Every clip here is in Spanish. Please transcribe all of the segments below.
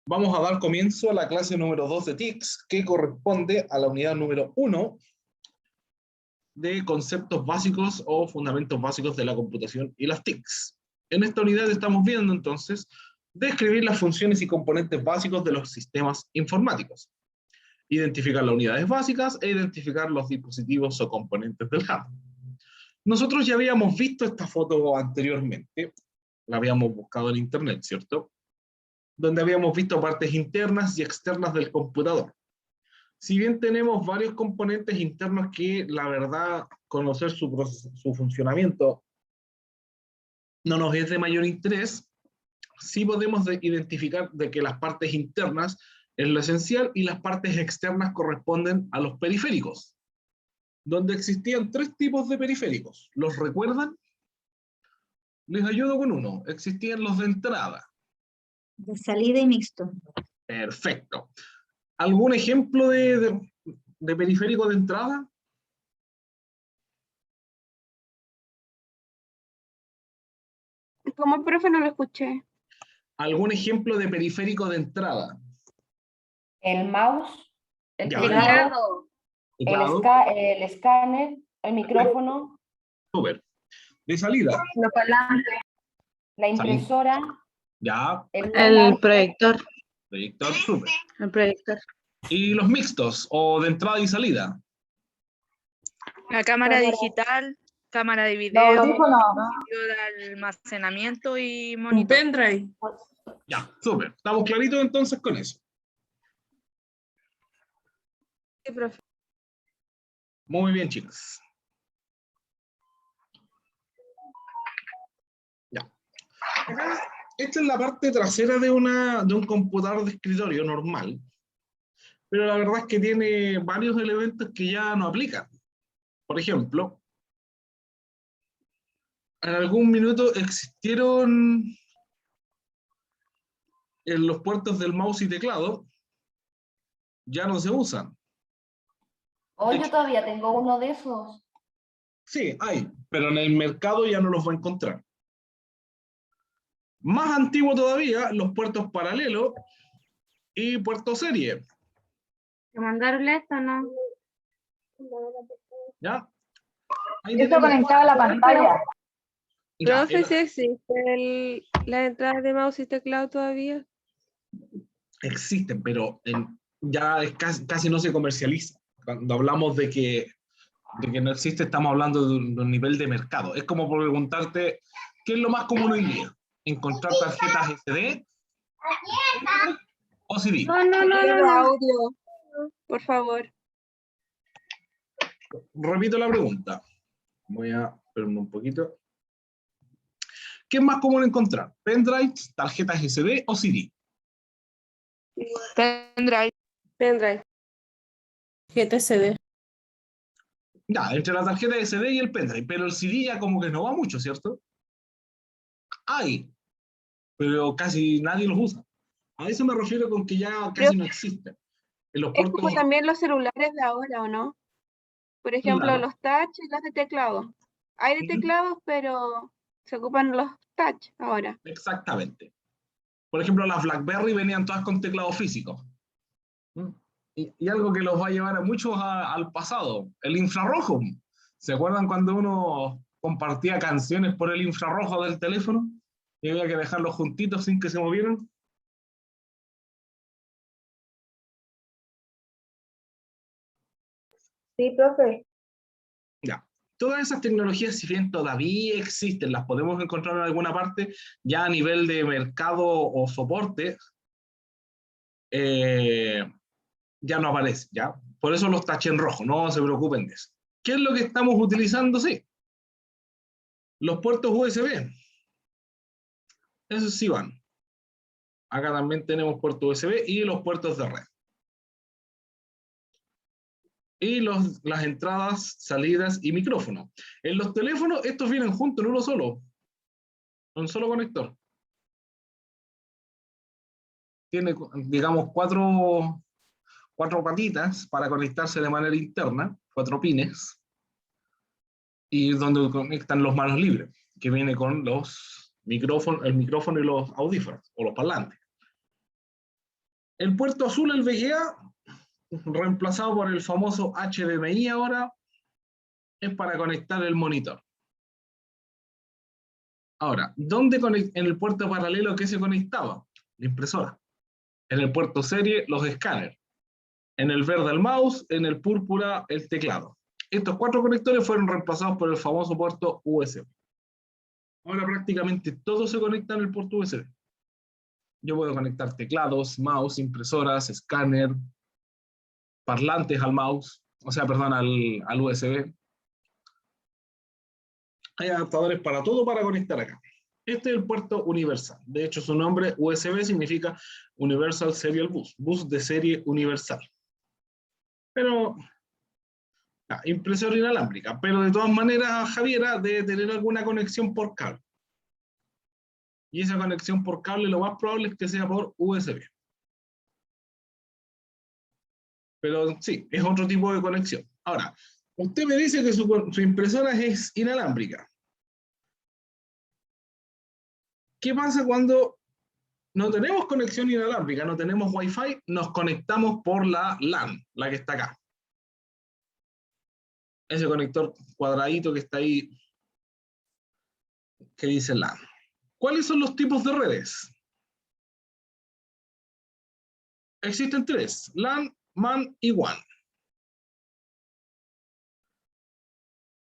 Vamos a dar comienzo a la clase número 2 de TICS, que corresponde a la unidad número 1 de conceptos básicos o fundamentos básicos de la computación y las TICS. En esta unidad estamos viendo entonces describir las funciones y componentes básicos de los sistemas informáticos, identificar las unidades básicas e identificar los dispositivos o componentes del hardware. Nosotros ya habíamos visto esta foto anteriormente, la habíamos buscado en internet, ¿cierto? Donde habíamos visto partes internas y externas del computador. Si bien tenemos varios componentes internos que, la verdad, conocer su funcionamiento no nos es de mayor interés, sí podemos identificar de que las partes internas es lo esencial y las partes externas corresponden a los periféricos, donde existían 3 tipos de periféricos. ¿Los recuerdan? Les ayudo con uno. Existían los de entrada. De salida y mixto. Perfecto. ¿Algún ejemplo de periférico de entrada? ¿Cómo, profe? No lo escuché. ¿Algún ejemplo de periférico de entrada? El mouse, el Ya, teclado, teclado. el escáner, el micrófono, Súper. De salida. Lo pa'lante. la impresora, Ya, El proyector. proyector, súper. El proyector. ¿Y los mixtos o de entrada y salida? La cámara Cámara. digital, cámara de los video, audífonos, dispositivo de almacenamiento y Un monitor. pendrive. Ya, súper. ¿Estamos claritos entonces con eso? Sí, profe. Muy bien, chicos. Ya. Acá, esta es la parte trasera de un computador de escritorio normal, pero la verdad es que tiene varios elementos que ya no aplican. Por ejemplo, en algún minuto existieron en los puertos del mouse y teclado, ya no se usan. hoy yo todavía tengo uno de esos. Sí, hay, pero en el mercado ya no los va a encontrar. Más antiguo todavía, los puertos paralelos y puertos serie. ¿Te mandaron esto, no? ¿Ya? Ahí Esto tenemos- conectado a la pantalla. Ya, Profe, ¿sí existe la entrada de mouse y teclado todavía? existen, pero ya es casi no se comercializa. Cuando hablamos de que no existe, estamos hablando de un nivel de mercado. Es como preguntarte, ¿qué es lo más común hoy día? ¿Encontrar tarjetas SD o CD? Quiero audio, por favor. Repito la pregunta. Voy a esperarme un poquito. ¿Qué es más común encontrar? ¿Pendrives, tarjetas SD o CD? Pendrive. Pendrive. GTCD. Ya, entre la tarjeta SD y el pendrive, pero el CD ya como que no va mucho, ¿cierto? Hay, pero casi nadie los usa. A eso me refiero con que ya casi no existen. En los Es como puertos, también los celulares de ahora, ¿o no? Por ejemplo, claro. los touch y los de teclado. Hay de teclados, pero se ocupan los touch ahora. Exactamente. Por ejemplo, las BlackBerry venían todas con teclado físico. Y algo que los va a llevar a muchos al pasado, el infrarrojo. ¿Se acuerdan cuando uno compartía canciones por el infrarrojo del teléfono? Y había que dejarlos juntitos sin que se movieran. Sí, profe. Ya. Todas esas tecnologías, si bien todavía existen, las podemos encontrar en alguna parte, ya a nivel de mercado o soporte, ya no aparece, ¿ya? Por eso los taché en rojo, no se preocupen de eso. ¿Qué es lo que estamos utilizando? Sí. Los puertos USB. Esos sí van. Acá también tenemos puertos USB y los puertos de red. Y las entradas, salidas y micrófono. En los teléfonos estos vienen juntos en uno solo. Un solo conector. Tiene, digamos, cuatro patitas para conectarse de manera interna, 4 pines, y donde conectan los manos libres, que viene con los micrófonos, el micrófono y los audífonos, o los parlantes. El puerto azul, el VGA, reemplazado por el famoso HDMI ahora, es para conectar el monitor. Ahora, en el puerto paralelo qué se conectaba? La impresora. En el puerto serie, los escáneres. En el verde el mouse, en el púrpura el teclado. Estos 4 conectores fueron reemplazados por el famoso puerto USB. Ahora prácticamente todo se conecta en el puerto USB. Yo puedo conectar teclados, mouse, impresoras, escáner, parlantes al mouse, al USB. Hay adaptadores para todo para conectar acá. Este es el puerto universal. De hecho, su nombre USB significa Universal Serial Bus, bus de serie universal. Pero, impresora inalámbrica. Pero de todas maneras, Javiera debe tener alguna conexión por cable. Y esa conexión por cable lo más probable es que sea por USB. Pero sí, es otro tipo de conexión. Ahora, usted me dice que su impresora es inalámbrica. ¿Qué pasa cuando no tenemos conexión inalámbrica, no tenemos Wi-Fi? Nos conectamos por la LAN, la que está acá. Ese conector cuadradito que está ahí, que dice LAN. ¿Cuáles son los tipos de redes? Existen 3, LAN, MAN y WAN.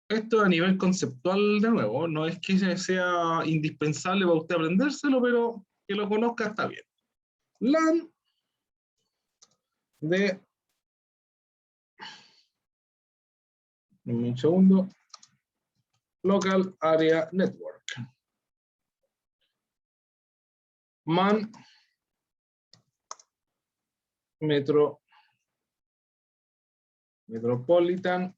Esto a nivel conceptual, de nuevo, no es que sea indispensable para usted aprendérselo, pero que lo conozca está bien. LAN de... Un segundo. Local Area Network. MAN Metropolitan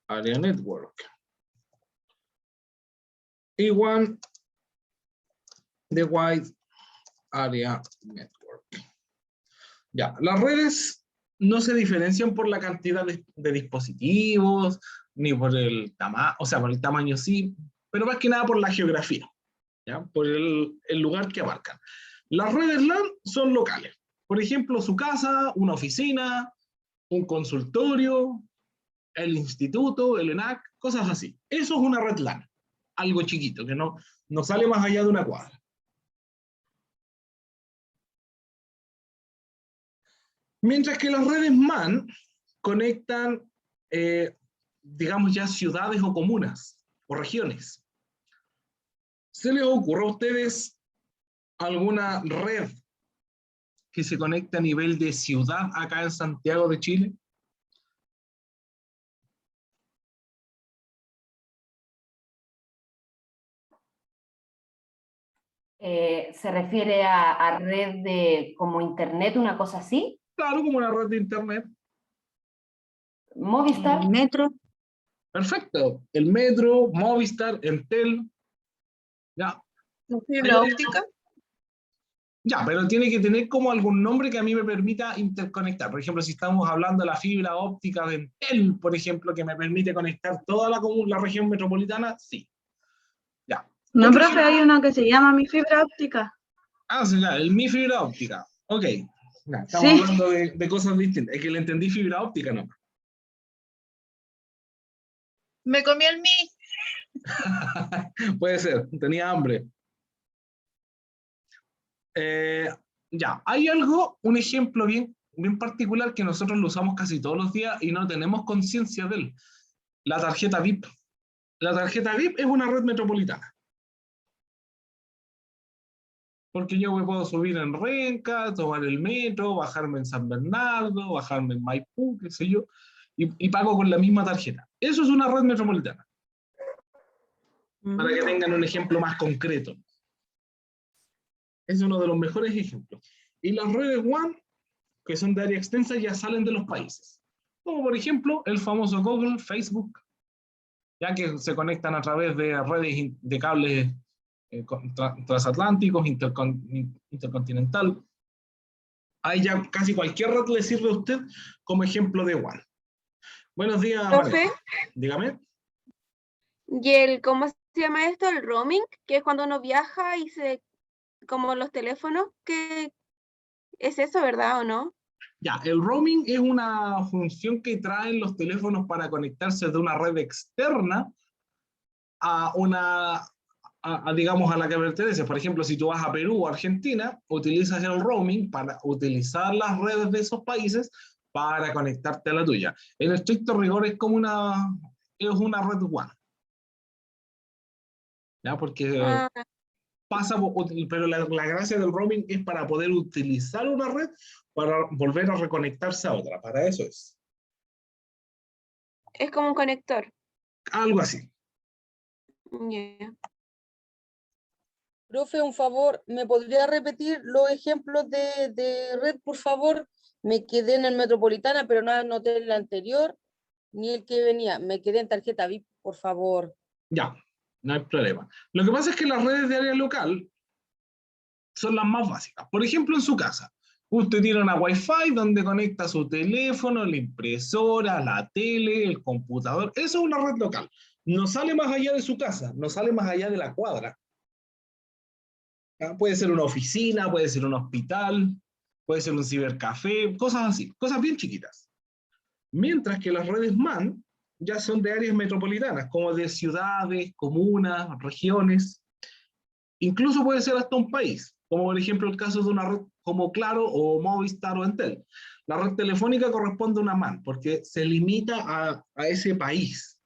Area Network. Y WAN de Wide Area Network. Ya, las redes no se diferencian por la cantidad de dispositivos, ni por el tamaño, por el tamaño sí, pero más que nada por la geografía, ¿ya? Por el lugar que abarcan. Las redes LAN son locales. Por ejemplo, su casa, una oficina, un consultorio, el instituto, el ENAC, cosas así. Eso es una red LAN, algo chiquito, que no sale más allá de una cuadra. Mientras que las redes MAN conectan, digamos ya, ciudades o comunas o regiones. ¿Se les ocurre a ustedes alguna red que se conecte a nivel de ciudad acá en Santiago de Chile? ¿Se refiere a red de como internet, una cosa así? Claro, como una red de internet. Movistar. El metro. Perfecto. El metro, Movistar, Entel. Ya. ¿La fibra óptica? Ya, pero tiene que tener como algún nombre que a mí me permita interconectar. Por ejemplo, si estamos hablando de la fibra óptica de Entel, por ejemplo, que me permite conectar toda la región metropolitana, sí. Ya. No, profe, hay una que se llama Mi Fibra Óptica. Ah, sí, ya, el Mi Fibra Óptica. Ok. Ya, estamos Sí. hablando de cosas distintas. Es que le entendí fibra óptica, ¿no? Me comí el Mi. Puede ser, tenía hambre. Ya, hay un ejemplo bien particular que nosotros lo usamos casi todos los días y no tenemos conciencia de él. La tarjeta VIP. La tarjeta VIP es una red metropolitana. Porque yo me puedo subir en Renca, tomar el metro, bajarme en San Bernardo, bajarme en Maipú, qué sé yo, y pago con la misma tarjeta. Eso es una red metropolitana. Para que tengan un ejemplo más concreto. Es uno de los mejores ejemplos. Y las redes WAN, que son de área extensa, ya salen de los países. Como por ejemplo el famoso Google, Facebook, ya que se conectan a través de redes de cables transatlánticos, intercontinental. Ahí ya casi cualquier red le sirve a usted como ejemplo de WAN. Buenos días, Profe. María. Dígame. ¿Y cómo se llama esto? El roaming, que es cuando uno viaja y se como los teléfonos, que es eso, ¿verdad o no? Ya, el roaming es una función que traen los teléfonos para conectarse de una red externa a una, digamos, a la que pertenece. Por ejemplo, si tú vas a Perú o Argentina, utilizas el roaming para utilizar las redes de esos países para conectarte a la tuya. En estricto rigor es como es una red WAN. ¿Ya? Porque Ah, pero la gracia del roaming es para poder utilizar una red para volver a reconectarse a otra. Para eso es. es como un conector. Algo así. Ya. Profe, un favor, ¿me podría repetir los ejemplos de red, por favor? Me quedé en el Metropolitana, pero no anoté el anterior, ni el que venía. Me quedé en tarjeta VIP, por favor. Ya, no hay problema. Lo que pasa es que las redes de área local son las más básicas. Por ejemplo, en su casa, usted tiene una Wi-Fi donde conecta su teléfono, la impresora, la tele, el computador. Eso es una red local. No sale más allá de su casa, no sale más allá de la cuadra. ¿Ya? Puede ser una oficina, puede ser un hospital, puede ser un cibercafé, cosas así, cosas bien chiquitas. Mientras que las redes MAN ya son de áreas metropolitanas, como de ciudades, comunas, regiones. Incluso puede ser hasta un país, como por ejemplo el caso de una red como Claro o Movistar o Entel. La red telefónica corresponde a una MAN, porque se limita a ese país.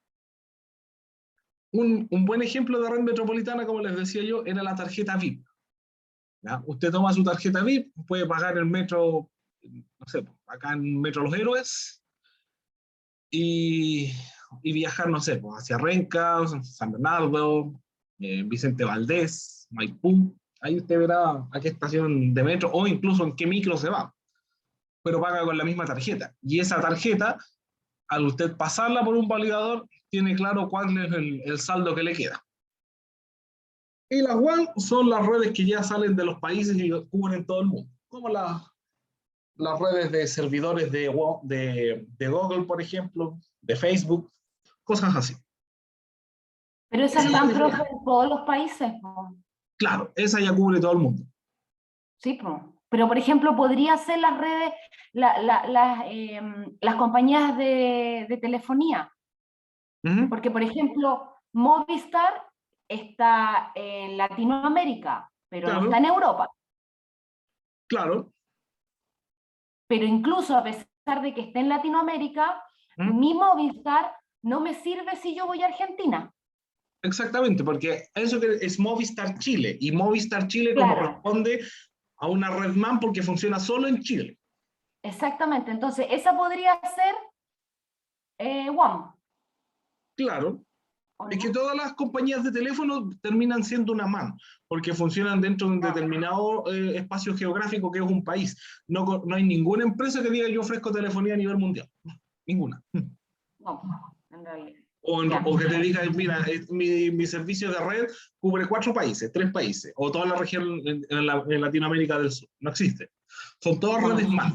Un buen ejemplo de red metropolitana, como les decía yo, era la tarjeta VIP. ¿Ya? Usted toma su tarjeta VIP, puede pagar el metro, no sé, acá en Metro Los Héroes, y viajar, no sé, hacia Renca, San Bernardo, Vicente Valdés, Maipú. Ahí usted verá a qué estación de metro o incluso en qué micro se va. Pero paga con la misma tarjeta. Y esa tarjeta, al usted pasarla por un validador, tiene claro cuál es el saldo que le queda. Y las WAN son las redes que ya salen de los países y cubren todo el mundo. Como las redes de servidores de Google, por ejemplo, de Facebook, cosas así. Pero esas están, profe, en todos los países, po. Claro, esa ya cubre todo el mundo. Sí, po. Pero por ejemplo, podría ser las redes, las compañías de telefonía. Porque, por ejemplo, Movistar está en Latinoamérica, pero Claro. no está en Europa. Claro. Pero incluso a pesar de que esté en Latinoamérica, mi Movistar no me sirve si yo voy a Argentina. Exactamente, porque eso es Movistar Chile, y Movistar Chile Claro. corresponde a una red MAN porque funciona solo en Chile. Exactamente, entonces esa podría ser WAM. Claro. ¿O Es no? que todas las compañías de teléfono terminan siendo una MAN, porque funcionan dentro de un determinado espacio geográfico que es un país. No hay ninguna empresa que diga yo ofrezco telefonía a nivel mundial. Ninguna. No, en realidad. O que te diga, mira, mi servicio de red cubre 4 países, 3 países, o toda la región en Latinoamérica del Sur. No existe. Son todas redes MAN.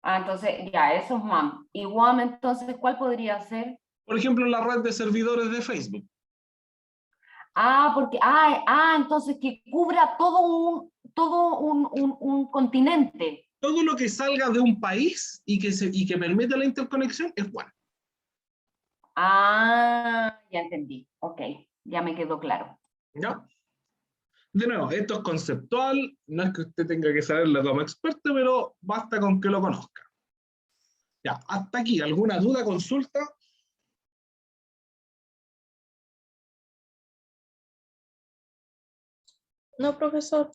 Ah, entonces, ya, eso es MAM. Y WAM, entonces, ¿cuál podría ser? Por ejemplo, la red de servidores de Facebook. Ah, porque, entonces que cubra todo un continente. Todo lo que salga de un país y que permita la interconexión es WAN. Ah, ya entendí. Ok, ya me quedó claro. ¿Ya? De nuevo, esto es conceptual, no es que usted tenga que saberlo como experto, pero basta con que lo conozca. Ya, hasta aquí, ¿alguna duda, consulta? No, profesor.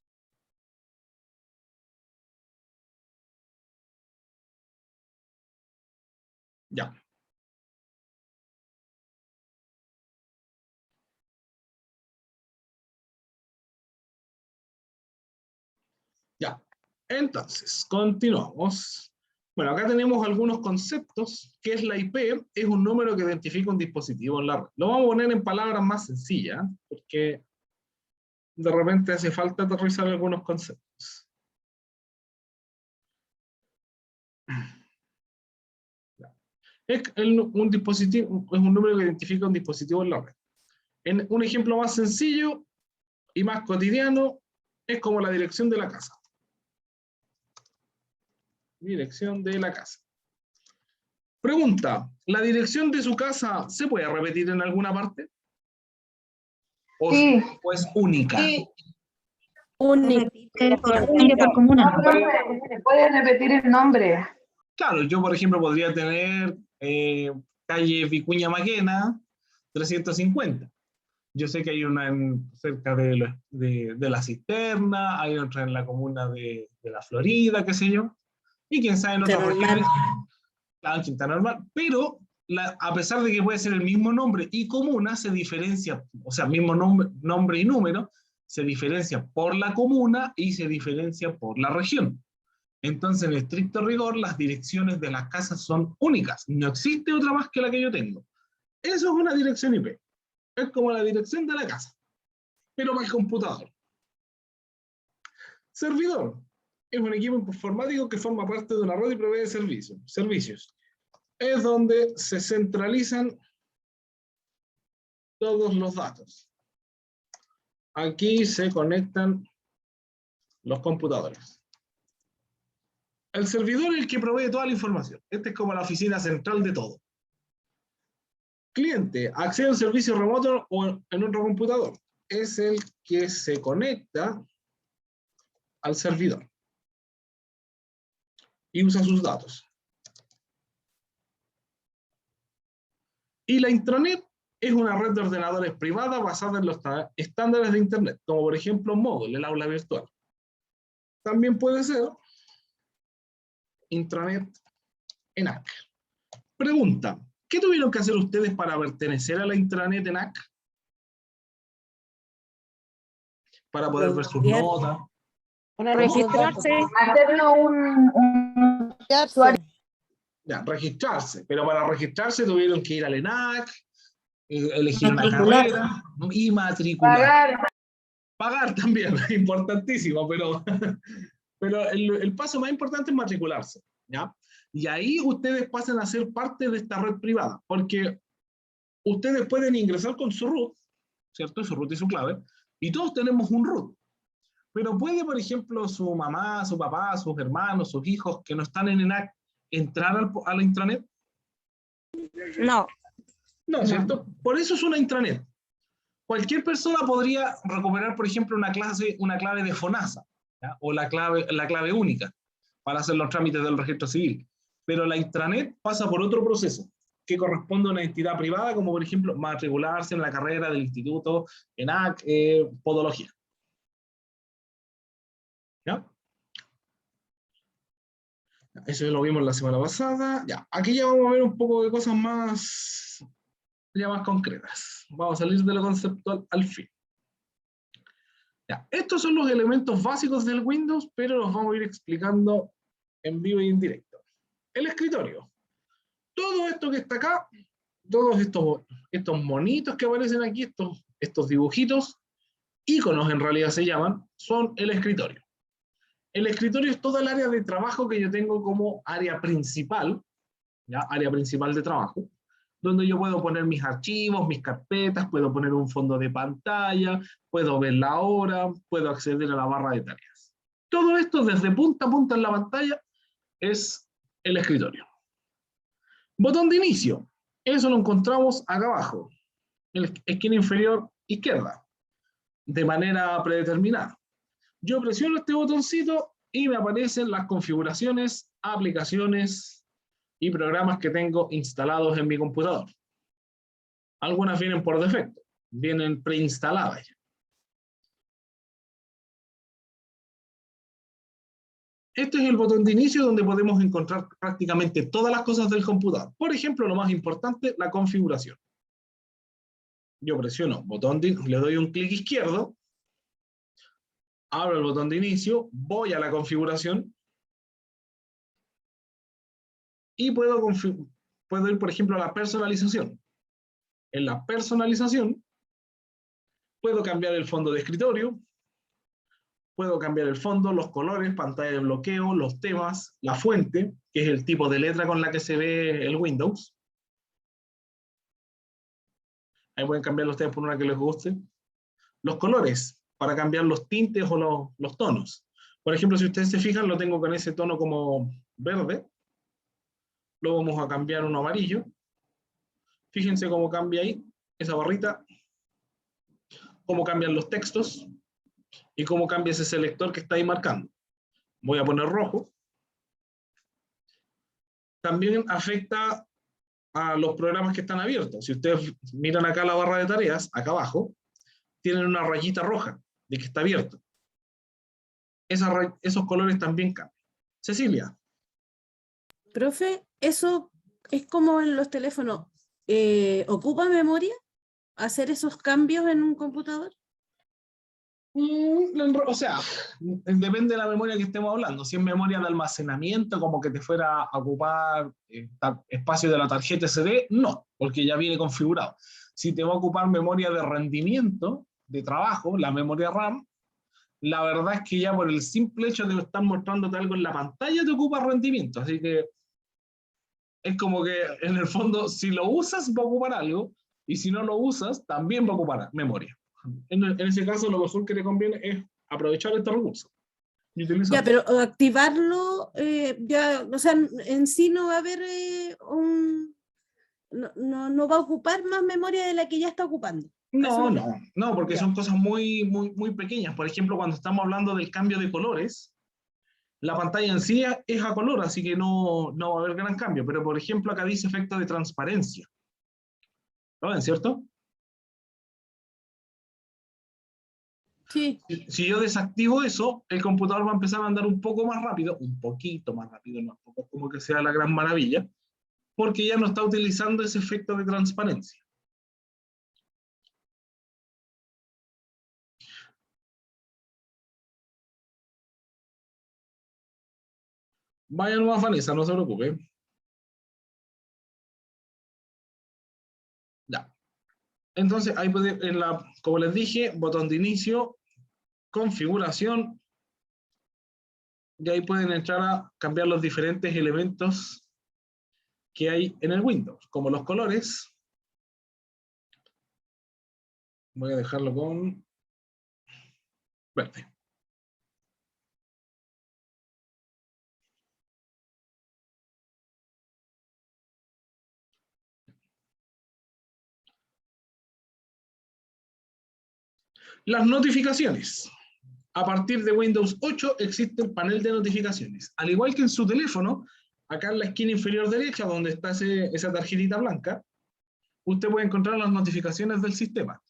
Ya. Ya. Entonces, continuamos. Bueno, acá tenemos algunos conceptos. ¿Qué es la IP? Es un número que identifica un dispositivo en la red. Lo vamos a poner en palabras más sencillas, porque de repente hace falta aterrizar algunos conceptos. Un dispositivo, es un número que identifica un dispositivo en la red. En un ejemplo más sencillo y más cotidiano, Es como la dirección de la casa. Dirección de la casa. Pregunta, ¿la dirección de su casa se puede repetir en alguna parte? ¿O, Sí. o es única? Sí, Única. Repite por comuna. Se puede repetir el nombre. Claro, yo por ejemplo podría tener calle Vicuña Maquena 350. Yo sé que hay una cerca de la Cisterna, hay otra en la comuna de la Florida, qué sé yo, y quién sabe en otras Quintana regiones, claro, Quintana Normal, pero a pesar de que puede ser el mismo nombre y comuna, se diferencia, o sea, mismo nombre y número, se diferencia por la comuna y se diferencia por la región. Entonces, en estricto rigor, las direcciones de las casas son únicas. No existe otra más que la que yo tengo. Eso es una dirección IP. Es como la dirección de la casa, pero para el computador. Servidor. Es un equipo informático que forma parte de una red y provee servicios. Es donde se centralizan todos los datos. Aquí se conectan los computadores. El servidor es el que provee toda la información. Esta es como la oficina central de todo. Cliente, accede a un servicio remoto o en otro computador. Es el que se conecta al servidor y usa sus datos. Y la intranet es una red de ordenadores privada basada en los estándares de Internet, como por ejemplo Moodle, el aula virtual. También puede ser intranet ENAC. Pregunta, ¿qué tuvieron que hacer ustedes para pertenecer a la intranet ENAC? Para poder ver sus notas. Para Registrarse. Hacerlo un registrarse. Ya, registrarse, pero para registrarse tuvieron que ir al ENAC, elegir una Matricular. carrera y matricular. pagar. Pagar también, importantísimo, pero el paso más importante es matricularse, ¿ya? Y ahí ustedes pasan a ser parte de esta red privada, porque ustedes pueden ingresar con su root, ¿cierto? Su root y su clave, y todos tenemos un root. Pero puede, por ejemplo, su mamá, su papá, sus hermanos, sus hijos que no están en ENAC, entrar a la intranet. No. No, ¿cierto? Por eso es una intranet. Cualquier persona podría recuperar, por ejemplo, una clave de FONASA, ¿ya? O la clave única para hacer los trámites del registro civil. Pero la intranet pasa por otro proceso que corresponde a una entidad privada, como por ejemplo matricularse en la carrera del instituto ENAC, podología. ¿Ya? Eso ya lo vimos la semana pasada. Ya, aquí ya vamos a ver un poco de cosas más concretas. Vamos a salir de lo conceptual al fin. Ya, estos son los elementos básicos del Windows, pero los vamos a ir explicando en vivo y en directo. El escritorio. Todo esto que está acá, todos estos monitos que aparecen aquí, estos dibujitos, íconos en realidad se llaman, son el escritorio. El escritorio es toda el área de trabajo que yo tengo como área principal, ¿ya? Área principal de trabajo, donde yo puedo poner mis archivos, mis carpetas, puedo poner un fondo de pantalla, puedo ver la hora, puedo acceder a la barra de tareas. Todo esto desde punta a punta en la pantalla es el escritorio. Botón de inicio. Eso lo encontramos acá abajo, en la esquina inferior izquierda, de manera predeterminada. Yo presiono este botoncito y me aparecen las configuraciones, aplicaciones y programas que tengo instalados en mi computador. Algunas vienen por defecto, vienen preinstaladas. Este es el botón de inicio donde podemos encontrar prácticamente todas las cosas del computador. Por ejemplo, lo más importante, la configuración. Yo presiono le doy un clic izquierdo, abro el botón de inicio, voy a la configuración y puedo ir, por ejemplo, a la personalización. En la personalización puedo cambiar el fondo de escritorio, puedo cambiar el fondo, los colores, pantalla de bloqueo, los temas, la fuente, que es el tipo de letra con la que se ve el Windows. Ahí pueden cambiar ustedes por una que les guste. Los colores, para cambiar los tintes o los tonos. Por ejemplo, si ustedes se fijan, lo tengo con ese tono como verde. Lo vamos a cambiar a uno amarillo. Fíjense cómo cambia ahí esa barrita, cómo cambian los textos y cómo cambia ese selector que está ahí marcando. Voy a poner rojo. También afecta a los programas que están abiertos. Si ustedes miran acá la barra de tareas, acá abajo, tienen una rayita roja de que está abierto. Esos colores también cambian. Cecilia. Profe, eso es como en los teléfonos. ¿Ocupa memoria hacer esos cambios en un computador? O sea, depende de la memoria que estemos hablando. Si es memoria de almacenamiento, como que te fuera a ocupar espacio de la tarjeta SD, no, porque ya viene configurado. Si te va a ocupar memoria de rendimiento, de trabajo, la memoria RAM, la verdad es que ya por el simple hecho de estar mostrándote algo en la pantalla te ocupa rendimiento. Así que es como que en el fondo, si lo usas va a ocupar algo, y si no lo usas, también va a ocupar memoria. En ese caso, lo mejor que te conviene es aprovechar este recurso. Y utilizarlo. Ya, pero activarlo, ya, o sea, en sí no va a haber no va a ocupar más memoria de la que ya está ocupando. No, porque Ya. son cosas muy, muy, muy pequeñas. Por ejemplo, cuando estamos hablando del cambio de colores, la pantalla en sí es a color, así que no va a haber gran cambio. Pero, por ejemplo, acá dice efecto de transparencia. ¿Lo ven, cierto? Sí. Si yo desactivo eso, el computador va a empezar a andar un poco más rápido, un poquito más rápido, no es como que sea la gran maravilla, porque ya no está utilizando ese efecto de transparencia. Vaya nomás, Vanessa, no se preocupe. Ya. Entonces, ahí puede, como les dije, botón de inicio, configuración, y ahí pueden entrar a cambiar los diferentes elementos que hay en el Windows, como los colores. Voy a dejarlo con verde. Las notificaciones. A partir de Windows 8 existe un panel de notificaciones. Al igual que en su teléfono, acá en la esquina inferior derecha, donde está esa tarjetita blanca, usted puede encontrar las notificaciones del sistema.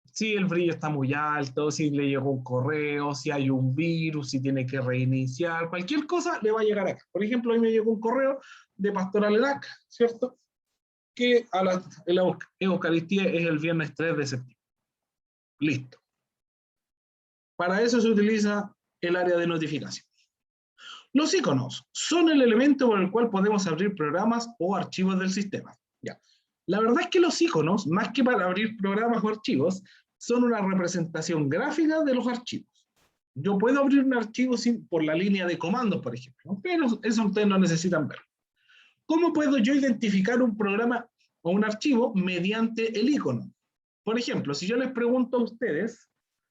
Si el brillo está muy alto, si le llegó un correo, si hay un virus, si tiene que reiniciar, cualquier cosa le va a llegar acá. Por ejemplo, a mí me llegó un correo de Pastoral ELAC, ¿cierto? Que la Eucaristía es el viernes 3 de septiembre. Listo. Para eso se utiliza el área de notificación. Los iconos son el elemento por el cual podemos abrir programas o archivos del sistema. Ya. La verdad es que los iconos, más que para abrir programas o archivos, son una representación gráfica de los archivos. Yo puedo abrir un archivo por la línea de comandos, por ejemplo, pero eso ustedes no necesitan ver. ¿Cómo puedo yo identificar un programa o un archivo mediante el icono? Por ejemplo, si yo les pregunto a ustedes,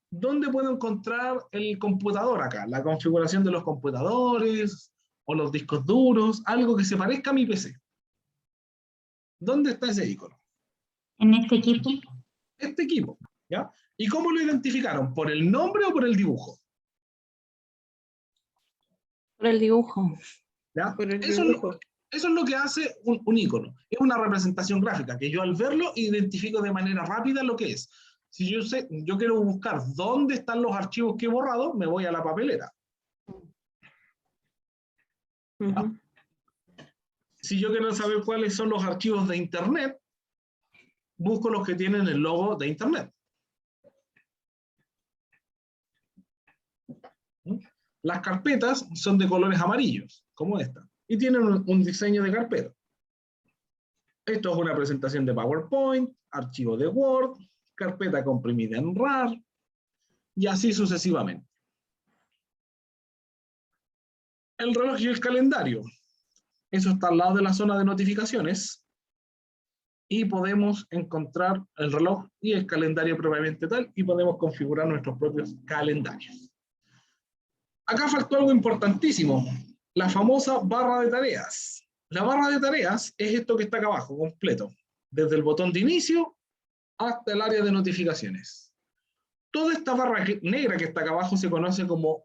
¿dónde puedo encontrar el computador acá? La configuración de los computadores o los discos duros, algo que se parezca a mi PC. ¿Dónde está ese icono? En este equipo. Este equipo, ¿ya? ¿Y cómo lo identificaron? ¿Por el nombre o por el dibujo? Por el dibujo. ¿Ya? Por el Eso dibujo. es lo que hace un icono. Es una representación gráfica que yo al verlo identifico de manera rápida lo que es. Si yo quiero buscar dónde están los archivos que he borrado, me voy a la papelera. Ujú. Si yo quiero saber cuáles son los archivos de Internet, busco los que tienen el logo de Internet. Las carpetas son de colores amarillos, como esta, y tienen un diseño de carpeta. Esto es una presentación de PowerPoint, archivo de Word, carpeta comprimida en RAR, y así sucesivamente. El reloj y el calendario. Eso está al lado de la zona de notificaciones. y podemos encontrar el reloj y el calendario propiamente tal, y podemos configurar nuestros propios calendarios. Acá faltó algo importantísimo, la famosa barra de tareas. La barra de tareas es esto que está acá abajo, completo, desde el botón de inicio hasta el área de notificaciones. Toda esta barra negra que está acá abajo se conoce como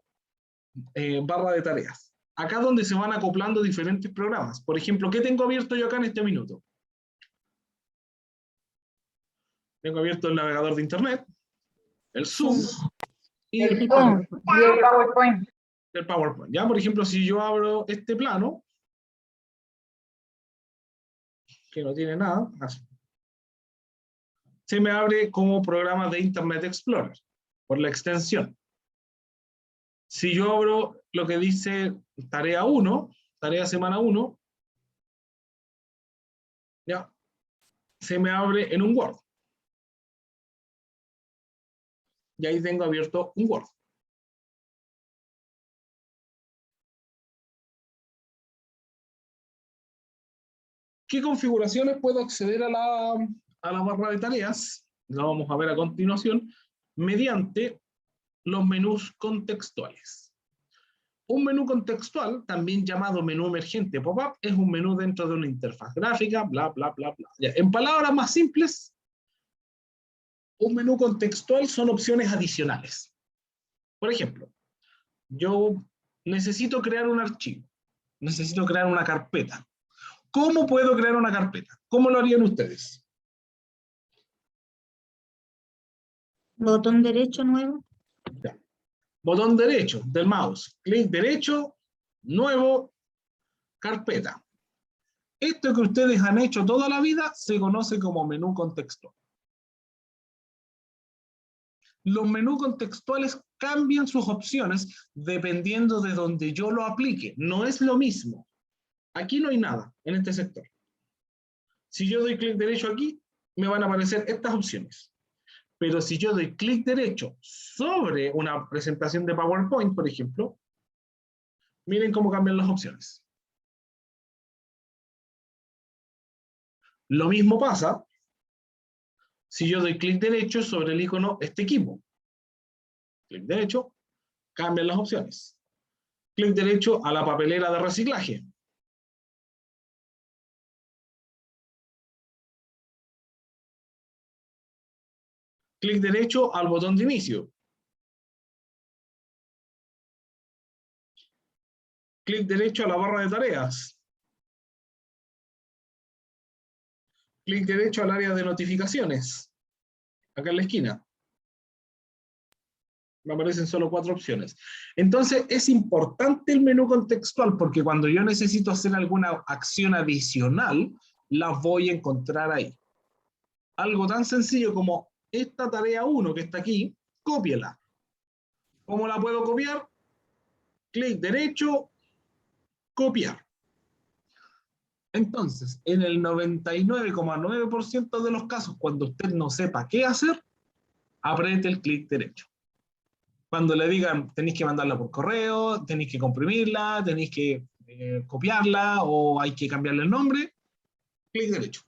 barra de tareas. Acá es donde se van acoplando diferentes programas. Por ejemplo, ¿qué tengo abierto yo acá en este minuto? Tengo abierto el navegador de internet, el Zoom y el PowerPoint. el PowerPoint. Ya, por ejemplo, si yo abro este plano, que no tiene nada, así, se me abre como programa de Internet Explorer, por la extensión. Si yo abro lo que dice tarea 1, tarea semana 1, ya, se me abre en un Word. Y ahí tengo abierto un Word. ¿Qué configuraciones puedo acceder a la barra de tareas? Lo vamos a ver a continuación, mediante los menús contextuales. Un menú contextual, también llamado menú emergente pop-up, es un menú dentro de una interfaz gráfica, bla, bla, bla, bla. Ya, en palabras más simples, un menú contextual son opciones adicionales. Por ejemplo, yo necesito crear un archivo, necesito crear una carpeta. ¿Cómo puedo crear una carpeta? ¿Cómo lo harían ustedes? Botón derecho nuevo. Ya. Botón derecho del mouse, clic derecho, nuevo, carpeta. Esto que ustedes han hecho toda la vida se conoce como menú contextual. Los menús contextuales cambian sus opciones dependiendo de donde yo lo aplique. No es lo mismo. Aquí no hay nada en este sector. Si yo doy clic derecho aquí, me van a aparecer estas opciones. Pero si yo doy clic derecho sobre una presentación de PowerPoint, por ejemplo, miren cómo cambian las opciones. Lo mismo pasa si yo doy clic derecho sobre el icono este equipo. Clic derecho, cambian las opciones. Clic derecho a la papelera de reciclaje. Clic derecho al botón de inicio. Clic derecho a la barra de tareas. Clic derecho al área de notificaciones. Acá en la esquina. Me aparecen solo 4 opciones. Entonces es importante el menú contextual porque cuando yo necesito hacer alguna acción adicional, la voy a encontrar ahí. Algo tan sencillo como esta tarea 1 que está aquí, cópiela. ¿Cómo la puedo copiar? Clic derecho, copiar. Entonces, en el 99,9% de los casos, cuando usted no sepa qué hacer, apriete el clic derecho. Cuando le digan, tenéis que mandarla por correo, tenéis que comprimirla, tenéis que copiarla o hay que cambiarle el nombre, clic derecho.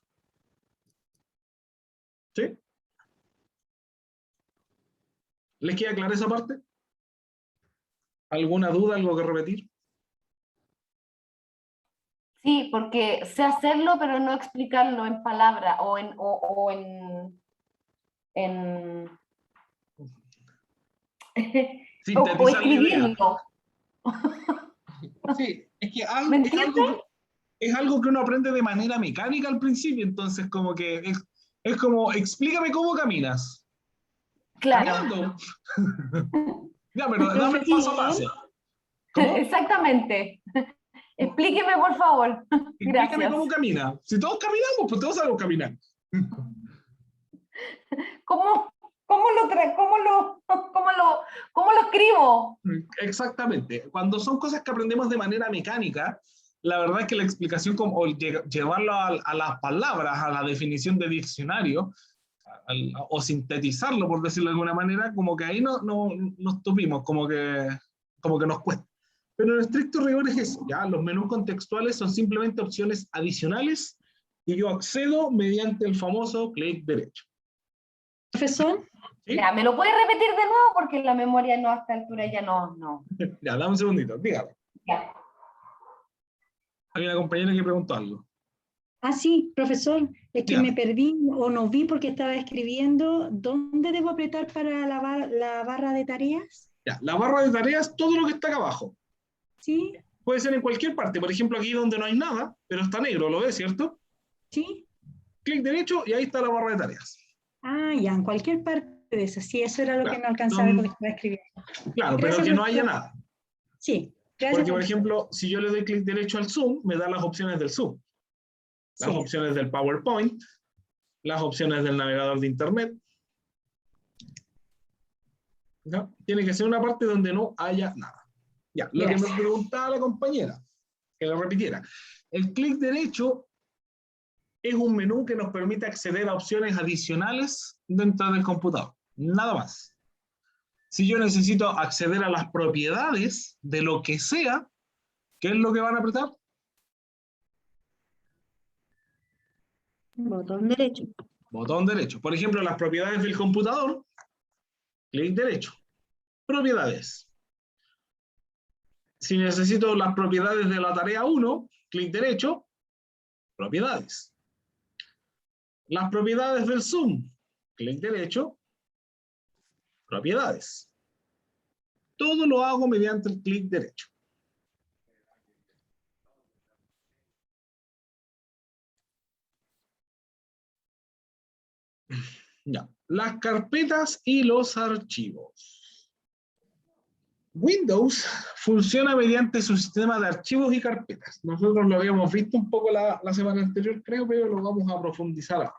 ¿Sí? ¿Les queda clara esa parte? ¿Alguna duda, algo que repetir? Sí, porque sé hacerlo, pero no explicarlo en palabra o en Sintetizar la idea. escribirlo. Sí, es que ¿Me entiendes? es algo que uno aprende de manera mecánica al principio, entonces como que es como, explícame cómo caminas. Claro. Caminando. Ya, pero dame el paso a paso. ¿Cómo? Exactamente. Explíqueme, por favor. Explícame Gracias. cómo camina. Si todos caminamos, pues todos sabemos caminar. ¿Cómo lo escribo? Exactamente. Cuando son cosas que aprendemos de manera mecánica, la verdad es que la explicación, o llevarlo a las palabras, a la definición de diccionario, o sintetizarlo, por decirlo de alguna manera, como que ahí nos tuvimos, como que nos cuesta. Pero en estricto rigor es eso, ¿ya? Los menús contextuales son simplemente opciones adicionales y yo accedo mediante el famoso clic derecho. Profesor, ¿Sí? Ya, ¿me lo puedes repetir de nuevo? Porque la memoria no a esta altura ya no. Ya, dame un segundito, dígame. Ya. Hay una compañera que preguntó algo. sí, profesor, es que Dígame. me perdí o no vi porque estaba escribiendo. ¿Dónde debo apretar para la barra de tareas? Ya, la barra de tareas, todo lo que está acá abajo. ¿Sí? Puede ser en cualquier parte. Por ejemplo, aquí donde no hay nada, pero está negro, ¿lo ves, cierto? ¿Sí? Clic derecho y ahí está la barra de tareas. Ya, en cualquier parte de eso. Sí, eso era lo Claro, que no alcanzaba a ver son- porque estaba escribiendo. Claro, pero Gracias, que no haya profesor. nada. Sí, gracias, Porque, por profesor. ejemplo, si yo le doy clic derecho al Zoom, me da las opciones del Zoom. Las Sí. opciones del PowerPoint, las opciones del navegador de Internet. ¿No? Tiene que ser una parte donde no haya nada. Ya, lo que Gracias. me preguntaba la compañera, que lo repitiera. El clic derecho es un menú que nos permite acceder a opciones adicionales dentro del computador. Nada más. Si yo necesito acceder a las propiedades de lo que sea, ¿qué es lo que van a apretar? Botón derecho. Botón derecho. Por ejemplo, las propiedades del computador, clic derecho. Propiedades. Si necesito las propiedades de la tarea 1, clic derecho, propiedades. Las propiedades del Zoom, clic derecho, propiedades. Todo lo hago mediante el clic derecho. Ya. Las carpetas y los archivos. Windows funciona mediante su sistema de archivos y carpetas. Nosotros lo habíamos visto un poco la semana anterior, creo, pero lo vamos a profundizar ahora.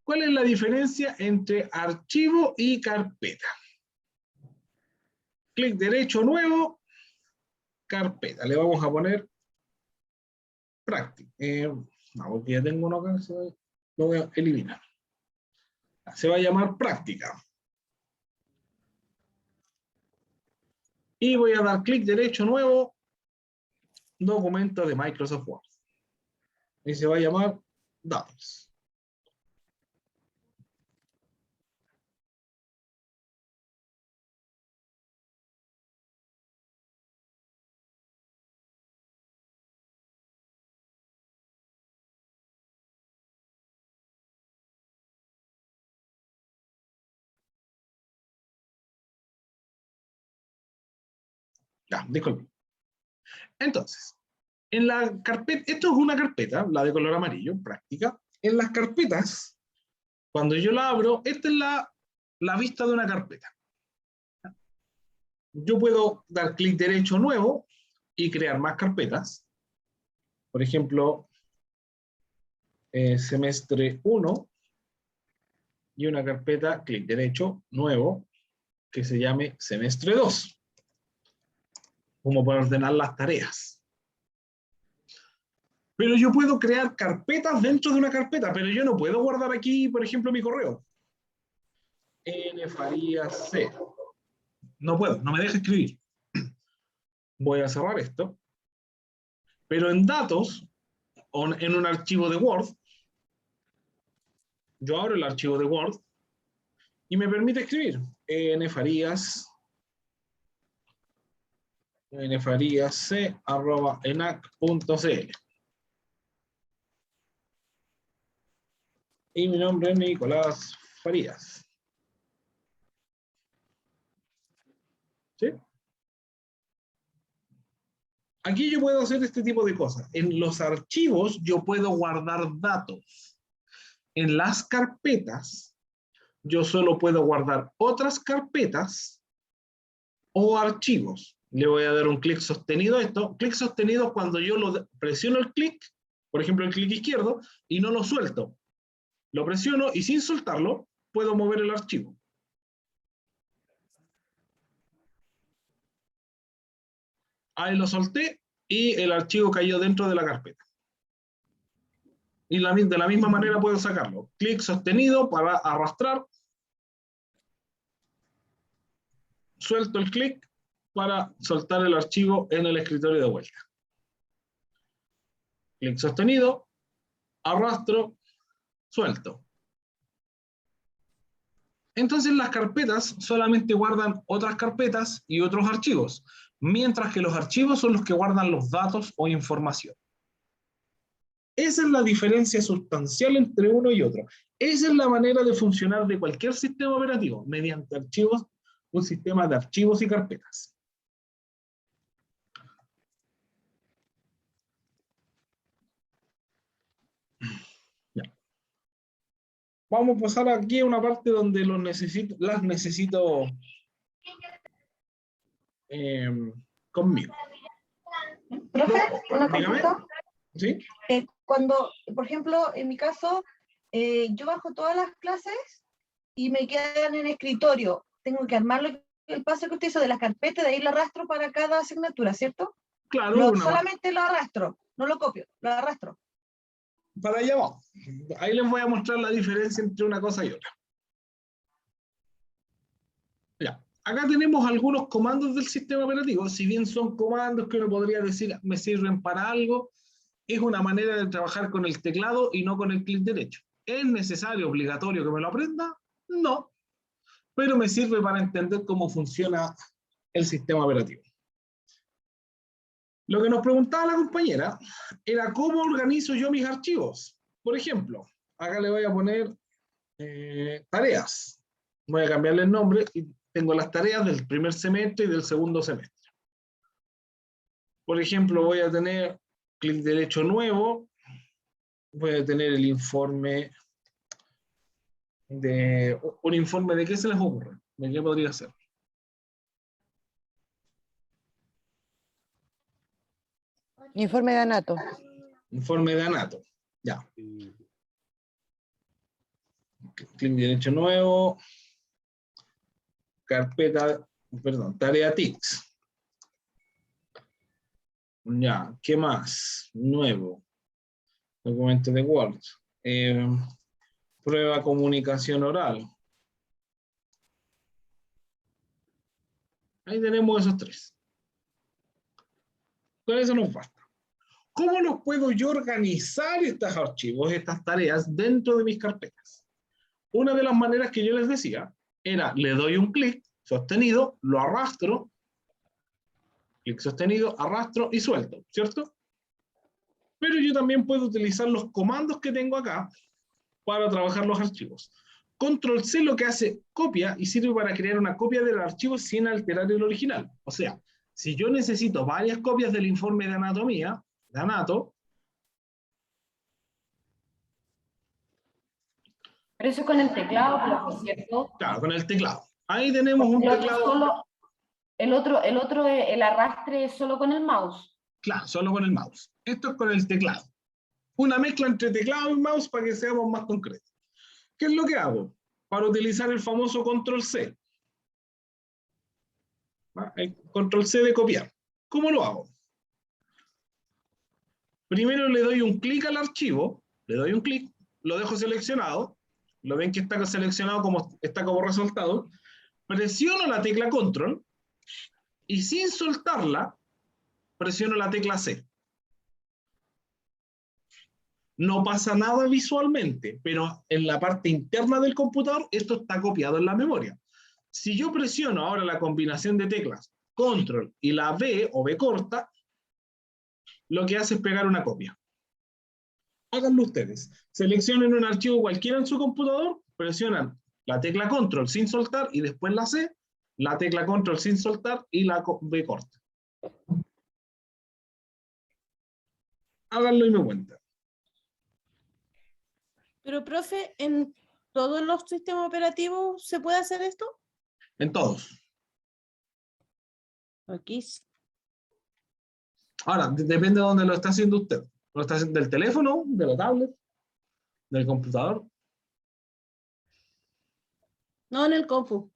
¿Cuál es la diferencia entre archivo y carpeta? Clic derecho, nuevo, carpeta. Le vamos a poner práctica. No, porque ya tengo uno acá, lo voy a eliminar. Se va a llamar práctica. Y voy a dar clic derecho, nuevo, documento de Microsoft Word. Y se va a llamar datos. Ya, disculpe. Entonces, en la carpeta, esto es una carpeta, la de color amarillo, práctica. En las carpetas, cuando yo la abro, esta es la vista de una carpeta. Yo puedo dar clic derecho, nuevo, y crear más carpetas. Por ejemplo, semestre 1, y una carpeta, clic derecho, nuevo, que se llame semestre 2. Como para ordenar las tareas. Pero yo puedo crear carpetas dentro de una carpeta, pero yo no puedo guardar aquí, por ejemplo, mi correo. Farías C. No puedo, no me deja escribir. Voy a cerrar esto. Pero en datos, o en un archivo de Word, yo abro el archivo de Word y me permite escribir nfarías c@enac.cl. Y mi nombre es Nicolás Farías. ¿Sí? Aquí yo puedo hacer este tipo de cosas. En los archivos yo puedo guardar datos. En las carpetas yo solo puedo guardar otras carpetas o archivos. Le voy a dar un clic sostenido a esto. Clic sostenido cuando yo presiono el clic, por ejemplo el clic izquierdo, y no lo suelto. Lo presiono y sin soltarlo puedo mover el archivo. Ahí lo solté y el archivo cayó dentro de la carpeta. Y de la misma manera puedo sacarlo. Clic sostenido para arrastrar. Suelto el clic para soltar el archivo en el escritorio de vuelta. clic sostenido, arrastro, suelto. Entonces las carpetas solamente guardan otras carpetas y otros archivos, mientras que los archivos son los que guardan los datos o información. Esa es la diferencia sustancial entre uno y otro. Esa es la manera de funcionar de cualquier sistema operativo, mediante archivos, un sistema de archivos y carpetas. Ya. Vamos a pasar aquí a una parte donde las necesito conmigo. Profe, una Dígame. consulta. ¿Sí? Cuando, por ejemplo, en mi caso, yo bajo todas las clases y me quedan en escritorio. Tengo que armarlo, el paso que usted hizo de las carpetas, de ahí lo arrastro para cada asignatura, ¿cierto? Claro, Solamente lo arrastro, no lo copio, lo arrastro. para allá vamos. Ahí les voy a mostrar la diferencia entre una cosa y otra. Ya. Acá tenemos algunos comandos del sistema operativo. Si bien son comandos que uno podría decir me sirven para algo, es una manera de trabajar con el teclado y no con el clic derecho. ¿Es necesario, obligatorio que me lo aprenda? No, pero me sirve para entender cómo funciona el sistema operativo. Lo que nos preguntaba la compañera era cómo organizo yo mis archivos. Por ejemplo, acá le voy a poner tareas. Voy a cambiarle el nombre y tengo las tareas del primer semestre y del segundo semestre. Por ejemplo, voy a tener clic derecho nuevo, voy a tener el informe de... ¿Un informe de qué se les ocurre? ¿De qué podría ser? Informe de Anato. Informe de Anato. Ya. Clic derecho nuevo. Carpeta, perdón, tarea TICS. Ya, ¿qué más? Nuevo. Documento de Word. Prueba comunicación oral. Ahí tenemos esos tres. Con eso nos basta. ¿Cómo los puedo yo organizar estos archivos, estas tareas dentro de mis carpetas? Una de las maneras que yo les decía era, le doy un clic sostenido, lo arrastro, clic sostenido, arrastro y suelto, ¿cierto? Pero yo también puedo utilizar los comandos que tengo acá para trabajar los archivos. Control C lo que hace copia y sirve para crear una copia del archivo sin alterar el original. O sea, si yo necesito varias copias del informe de anatomía, de Anato. Pero eso con el teclado, por cierto. Claro, con el teclado. Ahí tenemos un teclado. El otro, el arrastre es solo con el mouse. Claro, solo con el mouse. Esto es con el teclado. Una mezcla entre teclado y mouse para que seamos más concretos. ¿Qué es lo que hago? Para utilizar el famoso control C. El control C de copiar. ¿Cómo lo hago? Primero le doy un clic al archivo, le doy un clic, lo dejo seleccionado, lo ven que está seleccionado como está como resultado, presiono la tecla control y sin soltarla, presiono la tecla C. No pasa nada visualmente, pero en la parte interna del computador esto está copiado en la memoria. Si yo presiono ahora la combinación de teclas control y la B o B corta, lo que hace es pegar una copia. Háganlo ustedes. Seleccionen un archivo cualquiera en su computador, presionan la tecla control sin soltar y después la C, la tecla control sin soltar y la B corta. Háganlo y me cuentan. Pero, profe, ¿en todos los sistemas operativos se puede hacer esto? En todos. Aquí sí. Ahora, depende de dónde lo está haciendo usted. ¿Lo está haciendo del teléfono, de la tablet, del computador? No en el compu.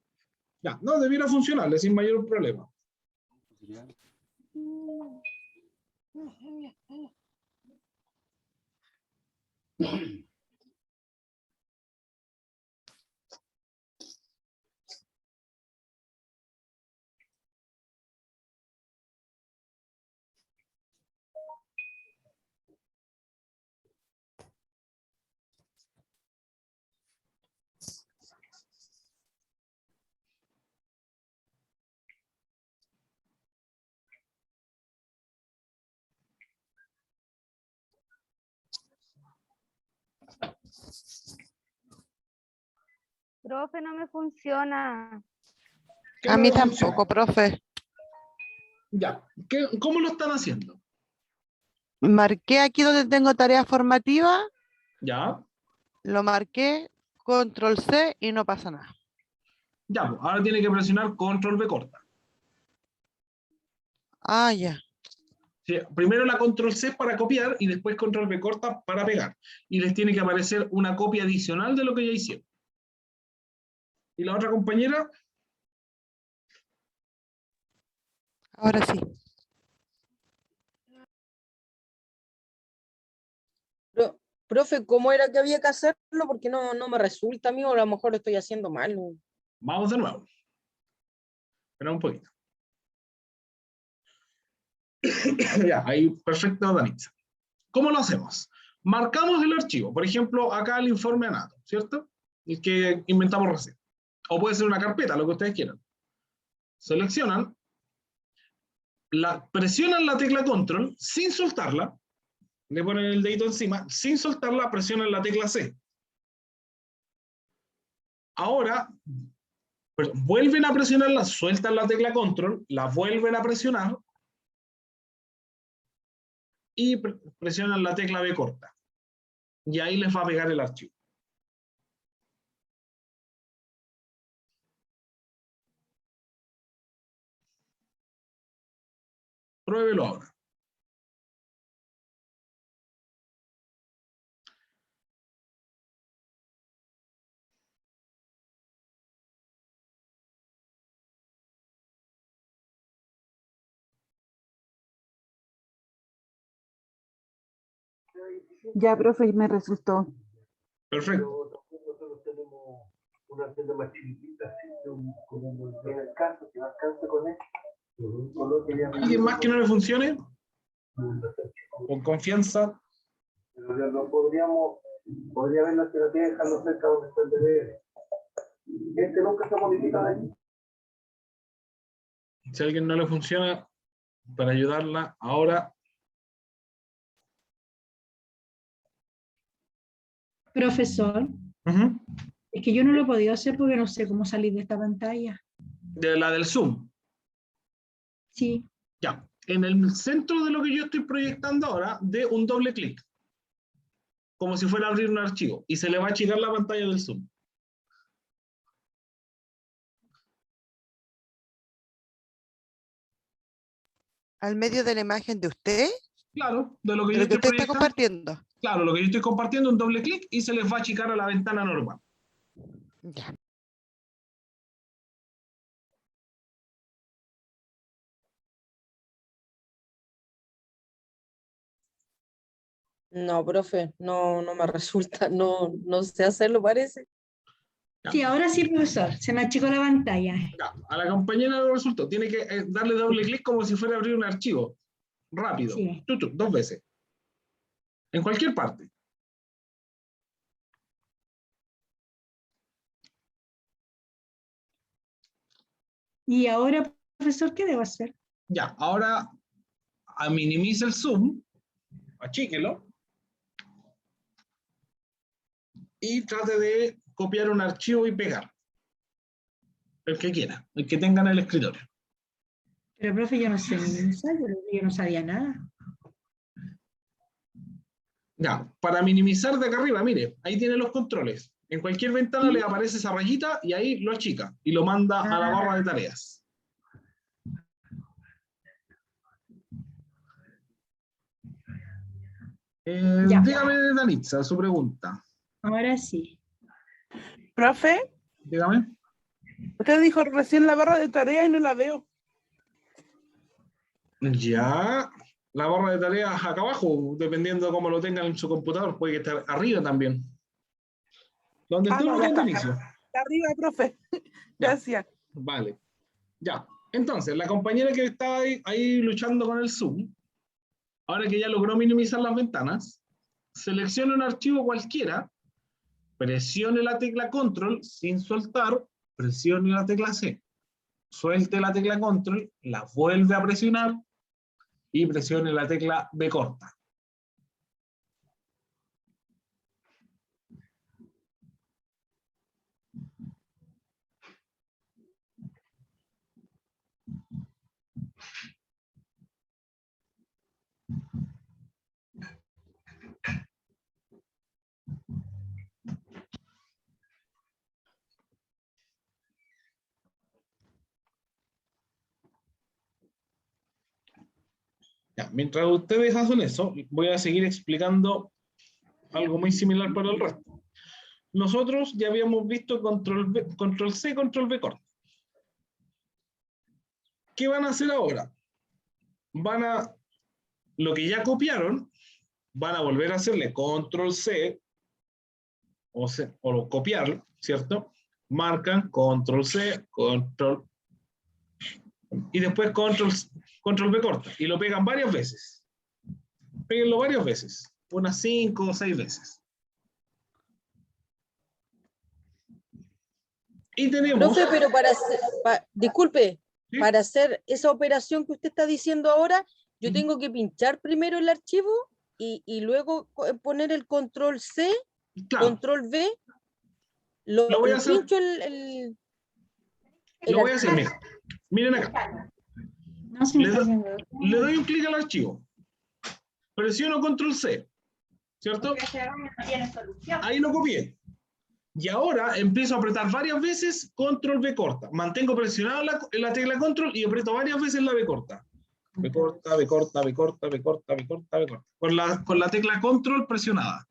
Ya, no, debiera funcionarle sin mayor problema. Profe, no me funciona. ¿Qué A no mí le funciona? tampoco, profe. Ya. ¿Cómo lo están haciendo? Marqué aquí donde tengo tarea formativa, Ya. lo marqué, control C y no pasa nada. Ya, pues, ahora tiene que presionar control V corta. Ah, ya. Sí, primero la control C para copiar y después control V corta para pegar. Y les tiene que aparecer una copia adicional de lo que ya hicieron. ¿Y la otra compañera? Ahora sí. Profe, ¿cómo era que había que hacerlo? Porque no me resulta a mí, o a lo mejor lo estoy haciendo mal. ¿No? Vamos de nuevo. Espera un poquito. Ya, ahí perfecto, Danitza. ¿Cómo lo hacemos? Marcamos el archivo. Por ejemplo, acá el informe ANATO, ¿cierto? El que inventamos recién. O puede ser una carpeta, lo que ustedes quieran. Seleccionan, presionan la tecla control sin soltarla, le ponen el dedito encima, sin soltarla, presionan la tecla C. Ahora, pues, vuelven a presionarla, sueltan la tecla control, la vuelven a presionar y presionan la tecla B corta. Y ahí les va a pegar el archivo. Pruébelo ahora. Ya, profe, me resultó. Perfecto. Nosotros tenemos una celda más chiquitita, en el caso que no alcance con esto. ¿Alguien más que no le funcione? Con confianza. Pero no podría ver la alternativa y dejarlo cerca donde está el deber. Este nunca se modifica ahí. Si a alguien no le funciona, para ayudarla ahora. Profesor, es que yo no lo he podido hacer porque no sé cómo salir de esta pantalla. De la del Zoom. Sí. Ya. En el centro de lo que yo estoy proyectando ahora, de un doble clic. Como si fuera a abrir un archivo. Y se le va a achicar la pantalla del Zoom. ¿Al medio de la imagen de usted? Claro, de lo que ¿De yo lo que estoy usted está compartiendo? Claro, lo que yo estoy compartiendo, un doble clic y se les va a achicar a la ventana normal. Ya. No, profe, no me resulta, no sé hacerlo, parece. Sí, ahora sí, profesor, se me achicó la pantalla. Ya, a la compañera le resultó. Tiene que darle doble clic como si fuera a abrir un archivo. Rápido. Sí. 2 veces. En cualquier parte. Y ahora, profesor, ¿qué debo hacer? Ya, ahora minimice el zoom, achíquelo, y trate de copiar un archivo y pegar. El que quiera, el que tenga en el escritorio. Pero, profe, yo no sé minimizar, yo no sabía nada. Ya, para minimizar de acá arriba, mire, ahí tiene los controles. En cualquier ventana le aparece esa rayita y ahí lo achica y lo manda a la barra de tareas. Dígame, Danitza, su pregunta. Ahora sí. Profe, Dígame. usted dijo recién la barra de tareas y no la veo. Ya, la barra de tareas acá abajo, dependiendo de cómo lo tengan en su computador, puede que esté arriba también. Donde está el botón de inicio. Está arriba, profe. Gracias. Vale. Ya. Entonces, la compañera que está ahí luchando con el Zoom, ahora que ya logró minimizar las ventanas, seleccione un archivo cualquiera, presione la tecla control sin soltar, presione la tecla C. Suelte la tecla control, la vuelve a presionar y presione la tecla B corta. Ya, mientras ustedes hacen eso, voy a seguir explicando algo muy similar para el resto. Nosotros ya habíamos visto control C, control V corta. ¿Qué van a hacer ahora? Lo que ya copiaron, van a volver a hacerle control C, o copiarlo, ¿cierto? Marcan control C, control, y después control V corta, y lo pegan varias veces. Péguenlo varias veces, unas 5 o 6 veces. Y tenemos... Profe, pero disculpe, ¿Sí? para hacer esa operación que usted está diciendo ahora, yo tengo que pinchar primero el archivo y luego poner el control C, Claro. control V. Lo voy a hacer. Pincho Lo voy a hacer, miren acá. Le doy un clic al archivo. Presiono control C, ¿cierto? Ahí lo copié. Y ahora empiezo a apretar varias veces control V corta. Mantengo presionado la tecla control y aprieto varias veces la V corta. V corta, V corta, V corta, V corta, V corta, V corta. Con la tecla control presionada.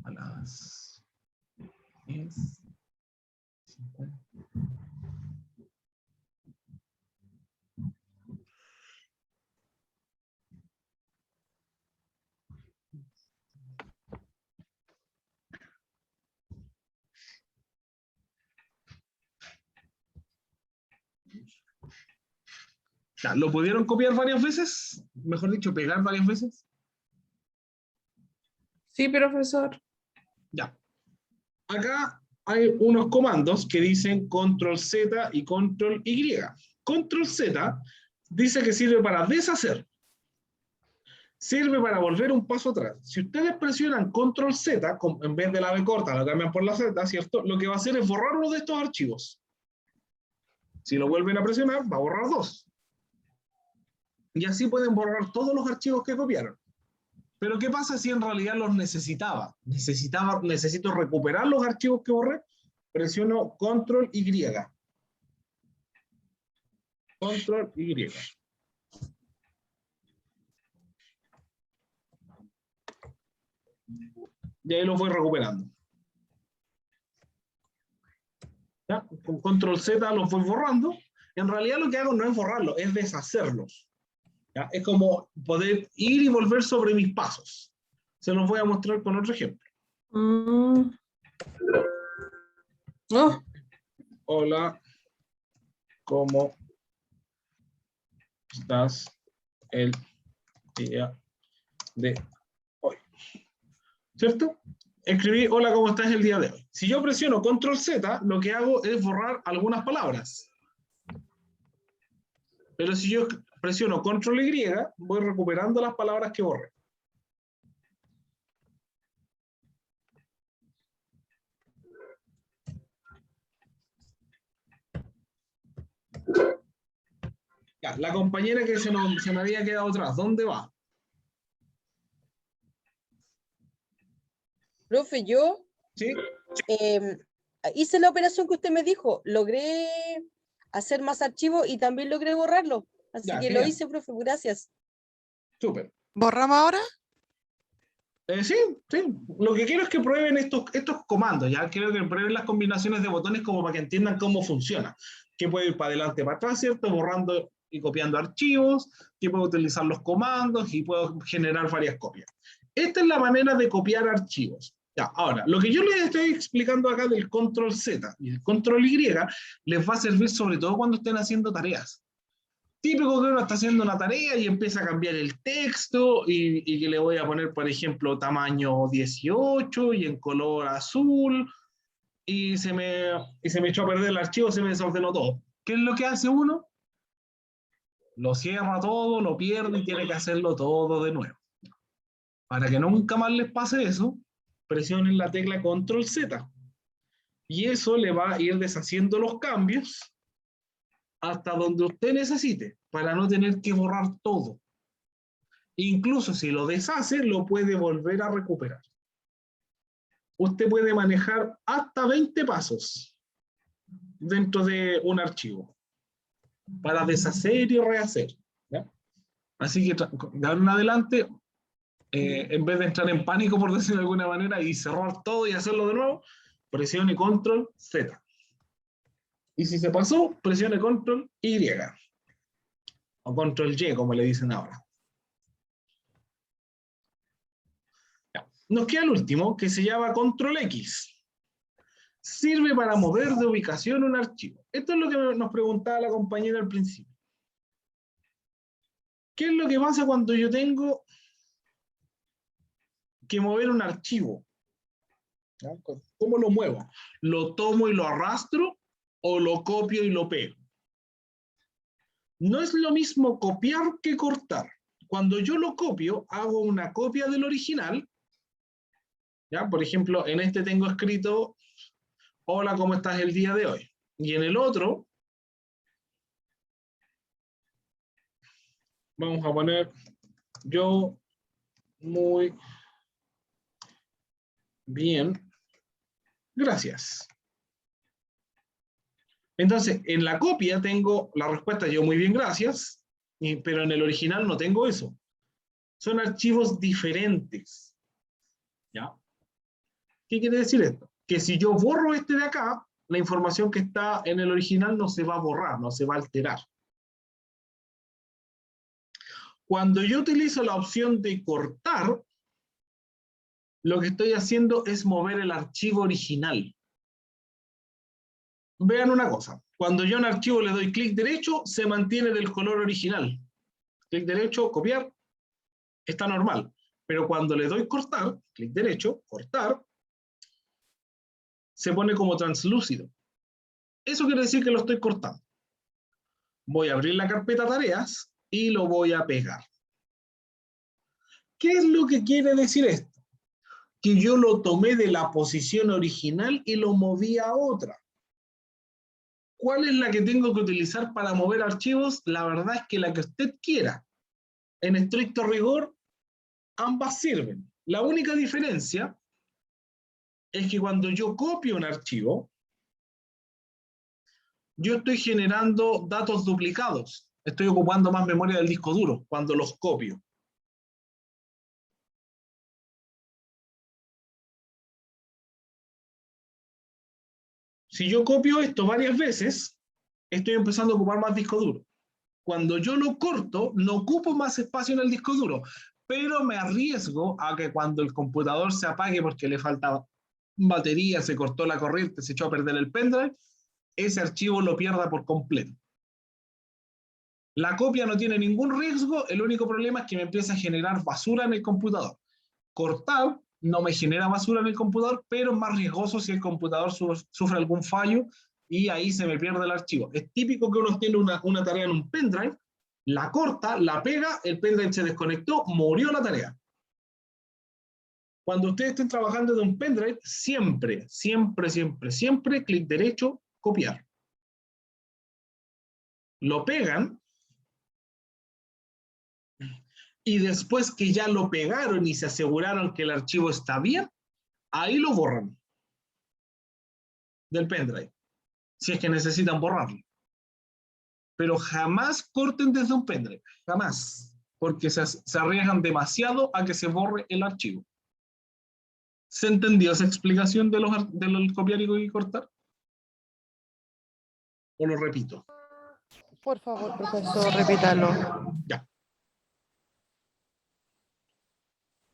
A las 10:50. Ya, ¿lo pudieron copiar varias veces? Mejor dicho, pegar varias veces. Sí, profesor. Ya. Acá hay unos comandos que dicen control Z y control Y. Control Z dice que sirve para deshacer. Sirve para volver un paso atrás. Si ustedes presionan control Z, en vez de la V corta, lo cambian por la Z, ¿cierto? Lo que va a hacer es borrar uno de estos archivos. Si lo vuelven a presionar, va a borrar 2. Y así pueden borrar todos los archivos que copiaron. Pero ¿qué pasa si en realidad los necesito recuperar los archivos que borré? Presiono control Y. Control Y. Y ahí los voy recuperando. ¿Ya? Con control Z los voy borrando. En realidad lo que hago no es borrarlos, es deshacerlos. ¿Ya? Es como poder ir y volver sobre mis pasos. Se los voy a mostrar con otro ejemplo. Oh. Hola, ¿cómo estás el día de hoy? ¿Cierto? Escribí hola, ¿cómo estás el día de hoy? Si yo presiono control Z, lo que hago es borrar algunas palabras. Pero si yo presiono control Y, voy recuperando las palabras que borré. Ya, la compañera que se me había quedado atrás, ¿dónde va? Profe, yo ¿Sí? hice la operación que usted me dijo. Logré hacer más archivos y también logré borrarlo. Así Ya, que genial. lo hice, profe. Gracias. Súper. ¿Borramos ahora? Sí. Lo que quiero es que prueben estos comandos, ¿ya? Quiero que prueben las combinaciones de botones como para que entiendan cómo funciona. Que puede ir para adelante, para atrás, ¿cierto? Borrando y copiando archivos, que puedo utilizar los comandos y puedo generar varias copias. Esta es la manera de copiar archivos. Ya, ahora, lo que yo les estoy explicando acá del control Z y el control Y les va a servir sobre todo cuando estén haciendo tareas. Típico que uno está haciendo una tarea y empieza a cambiar el texto y que le voy a poner, por ejemplo, tamaño 18 y en color azul y se me echó a perder el archivo, se me desordenó todo. ¿Qué es lo que hace uno? Lo cierra todo, lo pierde y tiene que hacerlo todo de nuevo. Para que nunca más les pase eso, presionen la tecla control Z. Y eso le va a ir deshaciendo los cambios hasta donde usted necesite, para no tener que borrar todo. Incluso si lo deshace, lo puede volver a recuperar. Usted puede manejar hasta 20 pasos dentro de un archivo para deshacer y rehacer, ¿ya? Así que de ahora en adelante, en vez de entrar en pánico, por decirlo de alguna manera, y cerrar todo y hacerlo de nuevo, presione Control Z. Y si se pasó, presione Control Y. O Control Y, como le dicen ahora. Ya. Nos queda el último, que se llama Control X. Sirve para mover de ubicación un archivo. Esto es lo que nos preguntaba la compañera al principio. ¿Qué es lo que pasa cuando yo tengo que mover un archivo? ¿Ya? ¿Cómo lo muevo? ¿Lo tomo y lo arrastro o lo copio y lo pego? No es lo mismo copiar que cortar. Cuando yo lo copio, hago una copia del original. ¿Ya? Por ejemplo, en este tengo escrito: hola, ¿cómo estás el día de hoy? Y en el otro, vamos a poner: yo muy bien, gracias. Entonces, en la copia tengo la respuesta: yo muy bien, gracias, pero en el original no tengo eso. Son archivos diferentes. ¿Ya? ¿Qué quiere decir esto? Que si yo borro este de acá, la información que está en el original no se va a borrar, no se va a alterar. Cuando yo utilizo la opción de cortar, lo que estoy haciendo es mover el archivo original. Vean una cosa, cuando yo a un archivo le doy clic derecho, se mantiene del color original. Clic derecho, copiar, está normal. Pero cuando le doy cortar, clic derecho, cortar, se pone como translúcido. Eso quiere decir que lo estoy cortando. Voy a abrir la carpeta tareas y lo voy a pegar. ¿Qué es lo que quiere decir esto? Que yo lo tomé de la posición original y lo moví a otra. ¿Cuál es la que tengo que utilizar para mover archivos? La verdad es que la que usted quiera. En estricto rigor, ambas sirven. La única diferencia es que cuando yo copio un archivo, yo estoy generando datos duplicados. Estoy ocupando más memoria del disco duro cuando los copio. Si yo copio esto varias veces, estoy empezando a ocupar más disco duro. Cuando yo lo corto, no ocupo más espacio en el disco duro, pero me arriesgo a que cuando el computador se apague porque le falta batería, se cortó la corriente, se echó a perder el pendrive, ese archivo lo pierda por completo. La copia no tiene ningún riesgo, el único problema es que me empieza a generar basura en el computador. Cortar no me genera basura en el computador, pero es más riesgoso si el computador sufre algún fallo y ahí se me pierde el archivo. Es típico que uno tiene una tarea en un pendrive, la corta, la pega, el pendrive se desconectó, murió la tarea. Cuando ustedes estén trabajando de un pendrive, siempre, siempre, siempre, siempre, clic derecho, copiar. Lo pegan y después que ya lo pegaron y se aseguraron que el archivo está bien, ahí lo borran del pendrive, si es que necesitan borrarlo. Pero jamás corten desde un pendrive, jamás, porque se arriesgan demasiado a que se borre el archivo. ¿Se entendió esa explicación de del copiar y cortar? ¿O lo repito? Por favor, profesor, repítalo. Ya.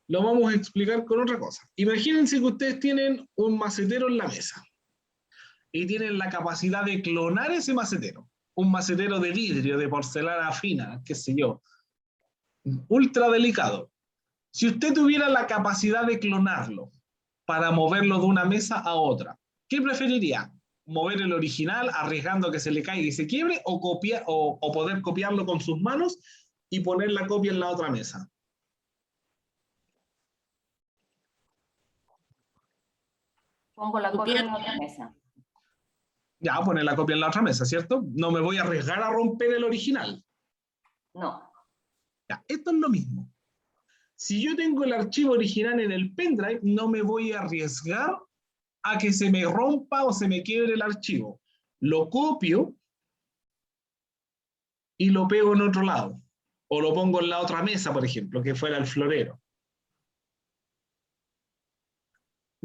Lo vamos a explicar con otra cosa. Imagínense que ustedes tienen un macetero en la mesa y tienen la capacidad de clonar ese macetero. Un macetero de vidrio, de porcelana fina, qué sé yo, ultra delicado. Si usted tuviera la capacidad de clonarlo para moverlo de una mesa a otra, ¿qué preferiría? ¿Mover el original arriesgando que se le caiga y se quiebre o poder copiarlo con sus manos y poner la copia en la otra mesa? Pongo la copia en la otra mesa. Ya, poner la copia en la otra mesa, ¿cierto? No me voy a arriesgar a romper el original. No. Ya, esto es lo mismo. Si yo tengo el archivo original en el pendrive, no me voy a arriesgar a que se me rompa o se me quiebre el archivo. Lo copio y lo pego en otro lado. O lo pongo en la otra mesa, por ejemplo, que fuera el florero.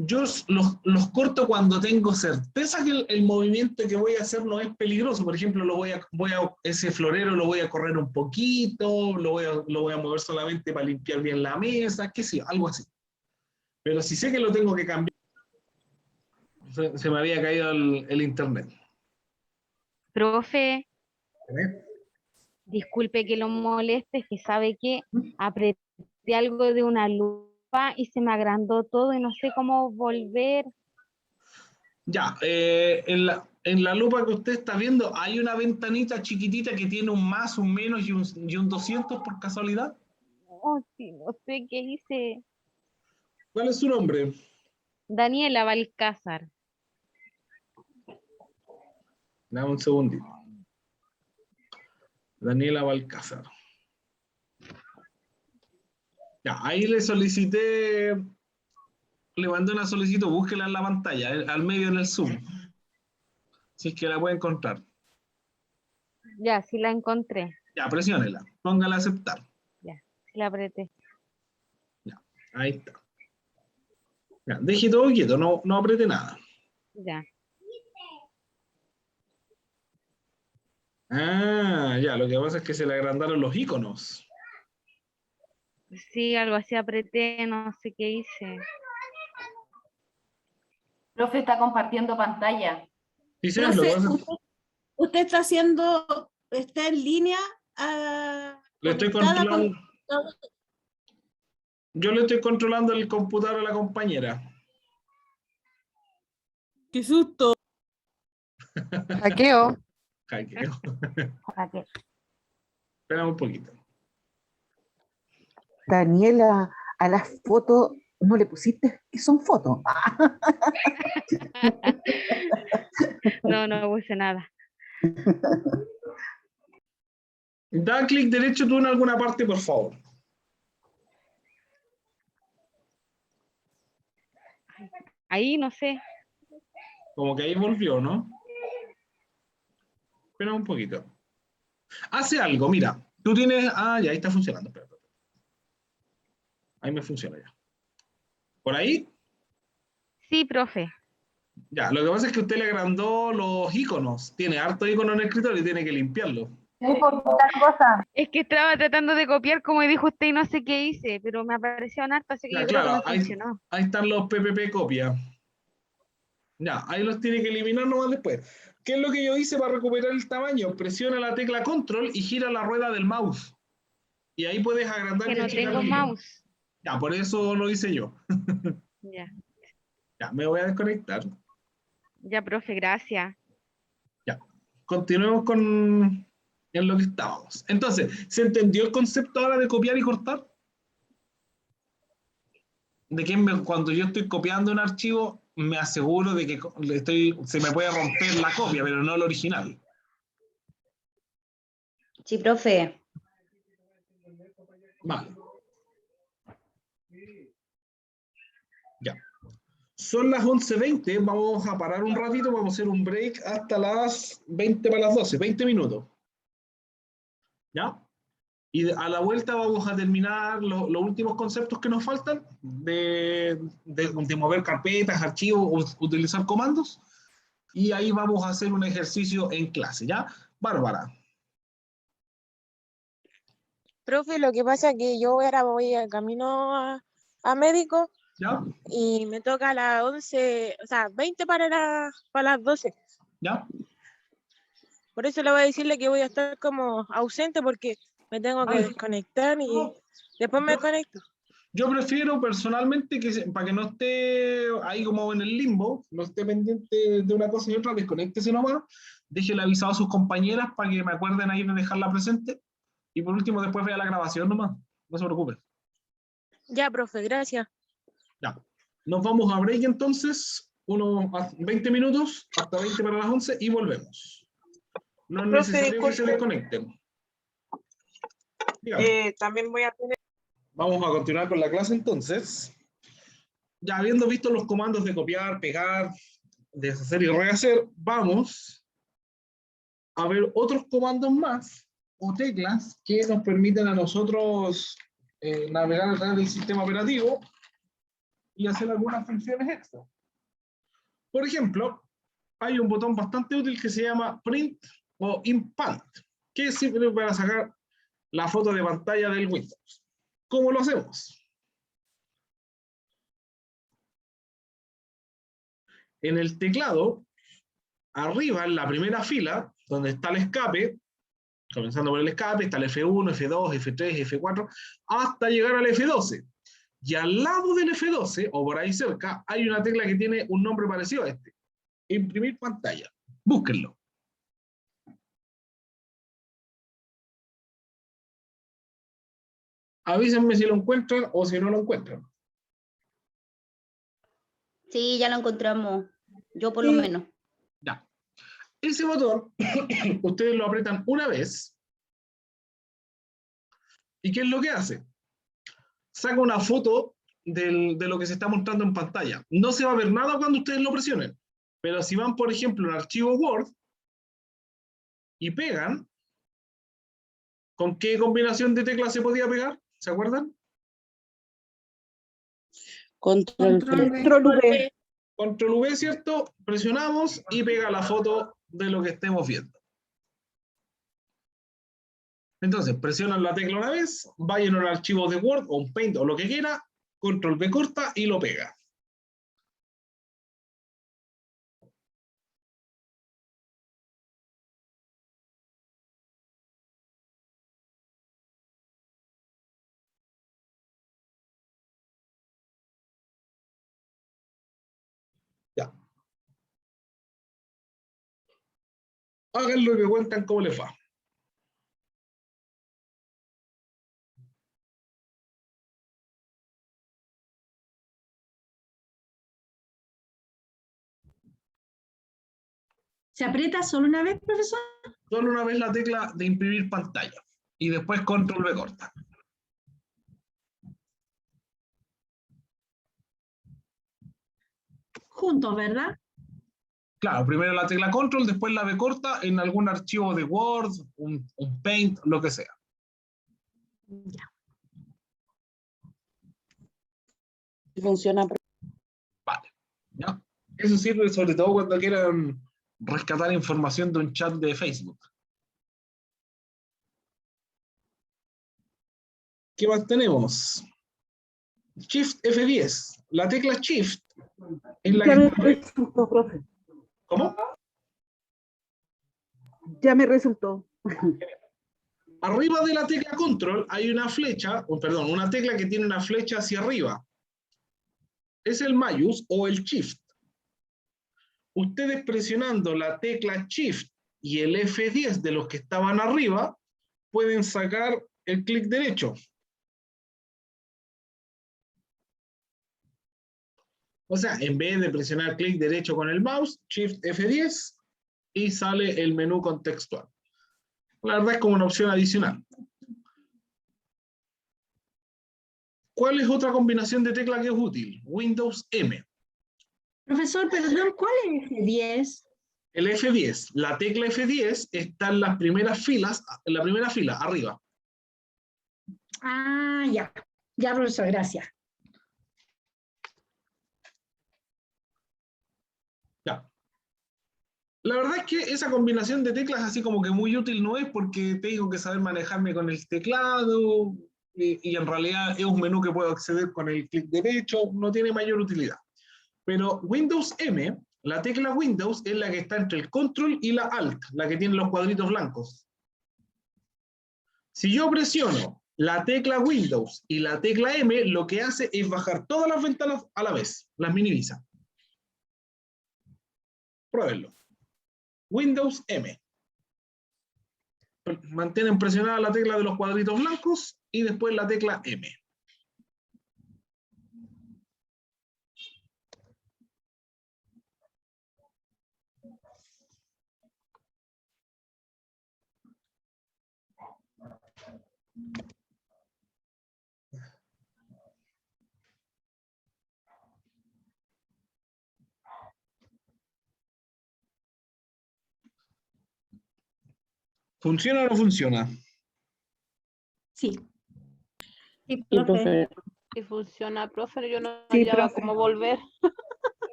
Yo los corto cuando tengo certeza que el movimiento que voy a hacer no es peligroso. Por ejemplo, ese florero lo voy a correr un poquito, lo voy a mover solamente para limpiar bien la mesa, qué sé yo, algo así. Pero si sé que lo tengo que cambiar, se me había caído el internet. Profe, disculpe que lo moleste, es que sabe que apreté algo de una lupa y se me agrandó todo y no sé cómo volver. Ya, en la lupa que usted está viendo, ¿hay una ventanita chiquitita que tiene un más, un menos y un 200 por casualidad? Oh, sí, no sé qué hice. ¿Cuál es su nombre? Daniela Balcázar. Dame un segundito. Daniela Balcázar. Ya, ahí le solicité, le mandé una solicitud, búsquela en la pantalla, al medio en el Zoom. Si es que la puede encontrar. Ya, sí la encontré. Ya, presiónela, póngala a aceptar. Ya, sí la apreté. Ya, ahí está. Ya, deje todo quieto, no apriete nada. Ya. Ah, ya, lo que pasa es que se le agrandaron los iconos. Sí, algo así apreté, no sé qué hice. Profe está compartiendo pantalla. Sí, sí, lo que Profe, pasa es- usted está en línea le estoy conectada controlando. Yo le estoy controlando el computador a la compañera. ¡Qué susto! Hackeo. Hackeo. Hackeo. Espera un poquito. Daniela, a las fotos no le pusiste que son fotos. No puse nada. Da clic derecho tú en alguna parte, por favor. Ahí no sé. Como que ahí volvió, ¿no? Espera un poquito. Hace algo, mira. Tú tienes... Ah, ya, ahí está funcionando. Espera. Ahí me funciona ya. ¿Por ahí? Sí, profe. Ya, lo que pasa es que usted le agrandó los iconos. Tiene harto icono en el escritorio y tiene que limpiarlo. Es que estaba tratando de copiar como dijo usted y no sé qué hice, pero me aparecieron harto, así que Ya, yo creo que claro, me funcionó. ahí están los PPP copia. Ya, ahí los tiene que eliminar nomás después. ¿Qué es lo que yo hice para recuperar el tamaño? Presiona la tecla control y gira la rueda del mouse. Y ahí puedes agrandar Que y no achicar tengo el icono. mouse. Ya, por eso lo hice yo. Ya. Ya, me voy a desconectar. Ya, profe, gracias. Ya, continuemos con en lo que estábamos. Entonces, ¿se entendió el concepto ahora de copiar y cortar? De que cuando yo estoy copiando un archivo, me aseguro de que se me puede romper la copia, pero no el original. Sí, profe. Vale. Ya. Son las 11:20, vamos a parar un ratito, vamos a hacer un break hasta las 20 para las 12, 20 minutos. ¿Ya? Y a la vuelta vamos a terminar los últimos conceptos que nos faltan de mover carpetas, archivos, utilizar comandos. Y ahí vamos a hacer un ejercicio en clase, ¿ya? Bárbara. Profe, lo que pasa es que yo ahora voy en camino a médico ¿Ya? y me toca a las 11, o sea, 20 para las 12. ¿Ya? Por eso le voy a decirle que voy a estar como ausente porque me tengo que desconectar y después me conecto. Yo prefiero personalmente para que no esté ahí como en el limbo, no esté pendiente de una cosa y otra, desconéctese nomás, déjele avisado a sus compañeras para que me acuerden ahí de dejarla presente y por último después vea la grabación nomás, no se preocupe. Ya, profe, gracias. Ya, nos vamos a break entonces, unos 20 minutos, hasta 20 para las 11 y volvemos. No es Profe, necesario que se disculpe. desconecten. Dígame. También voy a tener Vamos a continuar con la clase entonces. Ya habiendo visto los comandos de copiar, pegar, deshacer y rehacer, vamos a ver otros comandos más o teclas que nos permiten a nosotros navegar a través del sistema operativo y hacer algunas funciones extra. Por ejemplo, hay un botón bastante útil que se llama Print o Impant, que sirve para sacar la foto de pantalla del Windows. ¿Cómo lo hacemos? En el teclado, arriba en la primera fila, donde está el escape, comenzando por el escape, está el F1, F2, F3, F4, hasta llegar al F12. Y al lado del F12, o por ahí cerca, hay una tecla que tiene un nombre parecido a este. Imprimir pantalla. Búsquenlo. Avísenme si lo encuentran o si no lo encuentran. Sí, ya lo encontramos. Yo por lo menos. Ya. Ese botón, ustedes lo apretan una vez. ¿Y qué es lo que hace? Saca una foto de lo que se está mostrando en pantalla. No se va a ver nada cuando ustedes lo presionen. Pero si van, por ejemplo, en archivo Word y pegan, ¿con qué combinación de teclas se podía pegar? ¿Se acuerdan? Control V. Control V, ¿cierto? Presionamos y pega la foto de lo que estemos viendo. Entonces, presionan la tecla una vez, vayan a un archivo de Word o un Paint o lo que quiera, Control V corta y lo pega. Ya. Háganlo y me cuentan cómo les va. ¿Se aprieta solo una vez, profesor? Solo una vez la tecla de imprimir pantalla y después Control V corta. Juntos, ¿verdad? Claro, primero la tecla Control, después la V corta en algún archivo de Word, un Paint, lo que sea. Ya. Funciona. Vale. ¿Ya? Eso sirve sobre todo cuando quieran rescatar información de un chat de Facebook. ¿Qué más tenemos? Shift F10. La tecla Shift es la Ya me que... resultó, profe. ¿Cómo? Ya me resultó. Arriba de la tecla Control hay una flecha, o perdón, una tecla que tiene una flecha hacia arriba. Es el Mayus o el Shift. Ustedes presionando la tecla Shift y el F10 de los que estaban arriba, pueden sacar el clic derecho. O sea, en vez de presionar clic derecho con el mouse, Shift F10 y sale el menú contextual. La verdad es como una opción adicional. ¿Cuál es otra combinación de tecla que es útil? Windows M. Profesor, perdón, ¿cuál es F10? El F10, la tecla F10 está en las primeras filas, en la primera fila, arriba. Ah, ya. Ya, profesor, gracias. Ya. La verdad es que esa combinación de teclas así como que muy útil no es porque tengo que saber manejarme con el teclado y en realidad es un menú que puedo acceder con el clic derecho, no tiene mayor utilidad. Pero Windows M, la tecla Windows es la que está entre el Control y la Alt, la que tiene los cuadritos blancos. Si yo presiono la tecla Windows y la tecla M, lo que hace es bajar todas las ventanas a la vez, las minimiza. Pruébenlo. Windows M. Mantienen presionada la tecla de los cuadritos blancos y después la tecla M. ¿Funciona o no funciona? Sí. Sí, profe. Si funciona, profe, yo no Sí, hallaba profe. cómo volver.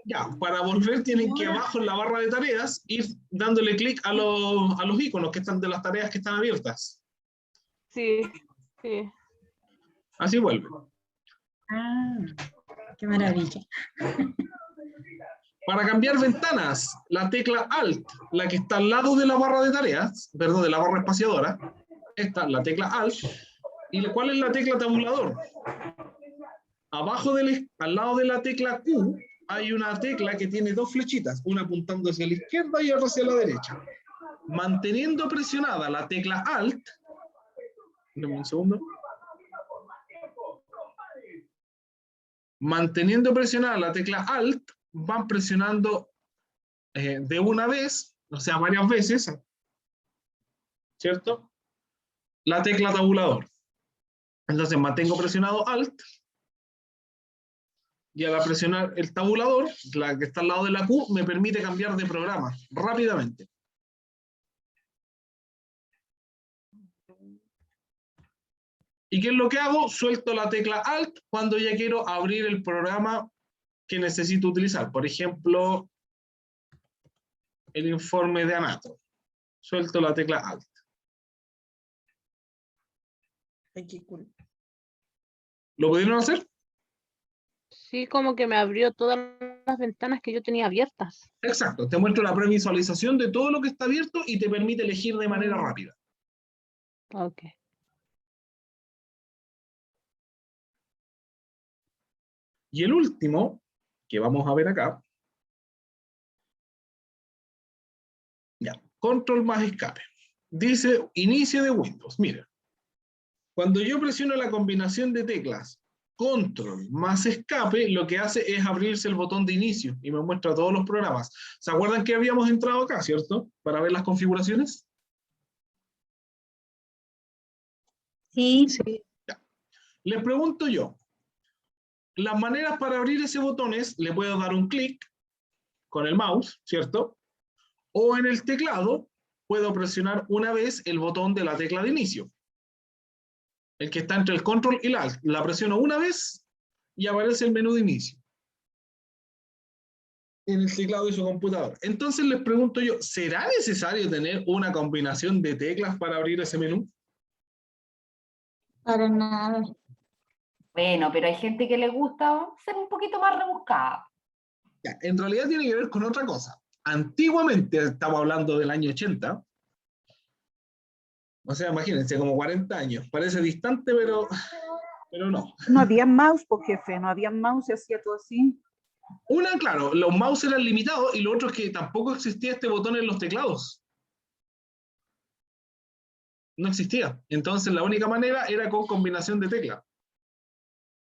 Ya, para volver tienen que abajo en la barra de tareas ir dándole clic a los iconos que están de las tareas que están abiertas. Sí, sí. Así vuelve. Ah, qué maravilla. Para cambiar ventanas, la tecla Alt, la que está al lado de la barra de tareas, perdón, de la barra espaciadora, esta, la tecla Alt, ¿y cuál es la tecla tabulador? Abajo al lado de la tecla Q hay una tecla que tiene dos flechitas, una apuntando hacia la izquierda y otra hacia la derecha. Manteniendo presionada la tecla Alt, dame un segundo. Manteniendo presionada la tecla Alt, van presionando de una vez, o sea, varias veces, ¿cierto? La tecla tabulador. Entonces mantengo presionado Alt, y al presionar el tabulador, la que está al lado de la Q, me permite cambiar de programa rápidamente. ¿Y qué es lo que hago? Suelto la tecla Alt cuando ya quiero abrir el programa que necesito utilizar. Por ejemplo, el informe de Anato. Suelto la tecla Alt. Ay, qué cool. ¿Lo pudieron hacer? Sí, como que me abrió todas las ventanas que yo tenía abiertas. Exacto. Te muestro la previsualización de todo lo que está abierto y te permite elegir de manera rápida. Ok. Y el último, que vamos a ver acá, ya, control más escape. Dice inicio de Windows. Mira, cuando yo presiono la combinación de teclas control más escape, lo que hace es abrirse el botón de inicio y me muestra todos los programas. ¿Se acuerdan que habíamos entrado acá, cierto? Para ver las configuraciones. Sí. Ya. Les pregunto yo, las maneras para abrir ese botón es, le puedo dar un clic con el mouse, ¿cierto? O en el teclado puedo presionar una vez el botón de la tecla de inicio. El que está entre el control y la alt. La presiono una vez y aparece el menú de inicio en el teclado de su computador. Entonces les pregunto yo, ¿será necesario tener una combinación de teclas para abrir ese menú? Para nada. Bueno, pero hay gente que le gusta ser un poquito más rebuscada. Ya, en realidad tiene que ver con otra cosa. Antiguamente, estamos hablando del año 80, o sea, imagínense, como 40 años. Parece distante, pero no. No había mouse, pues jefe, no había mouse y hacía todo así. Una, claro, los mouse eran limitados y lo otro es que tampoco existía este botón en los teclados. No existía. Entonces la única manera era con combinación de teclas.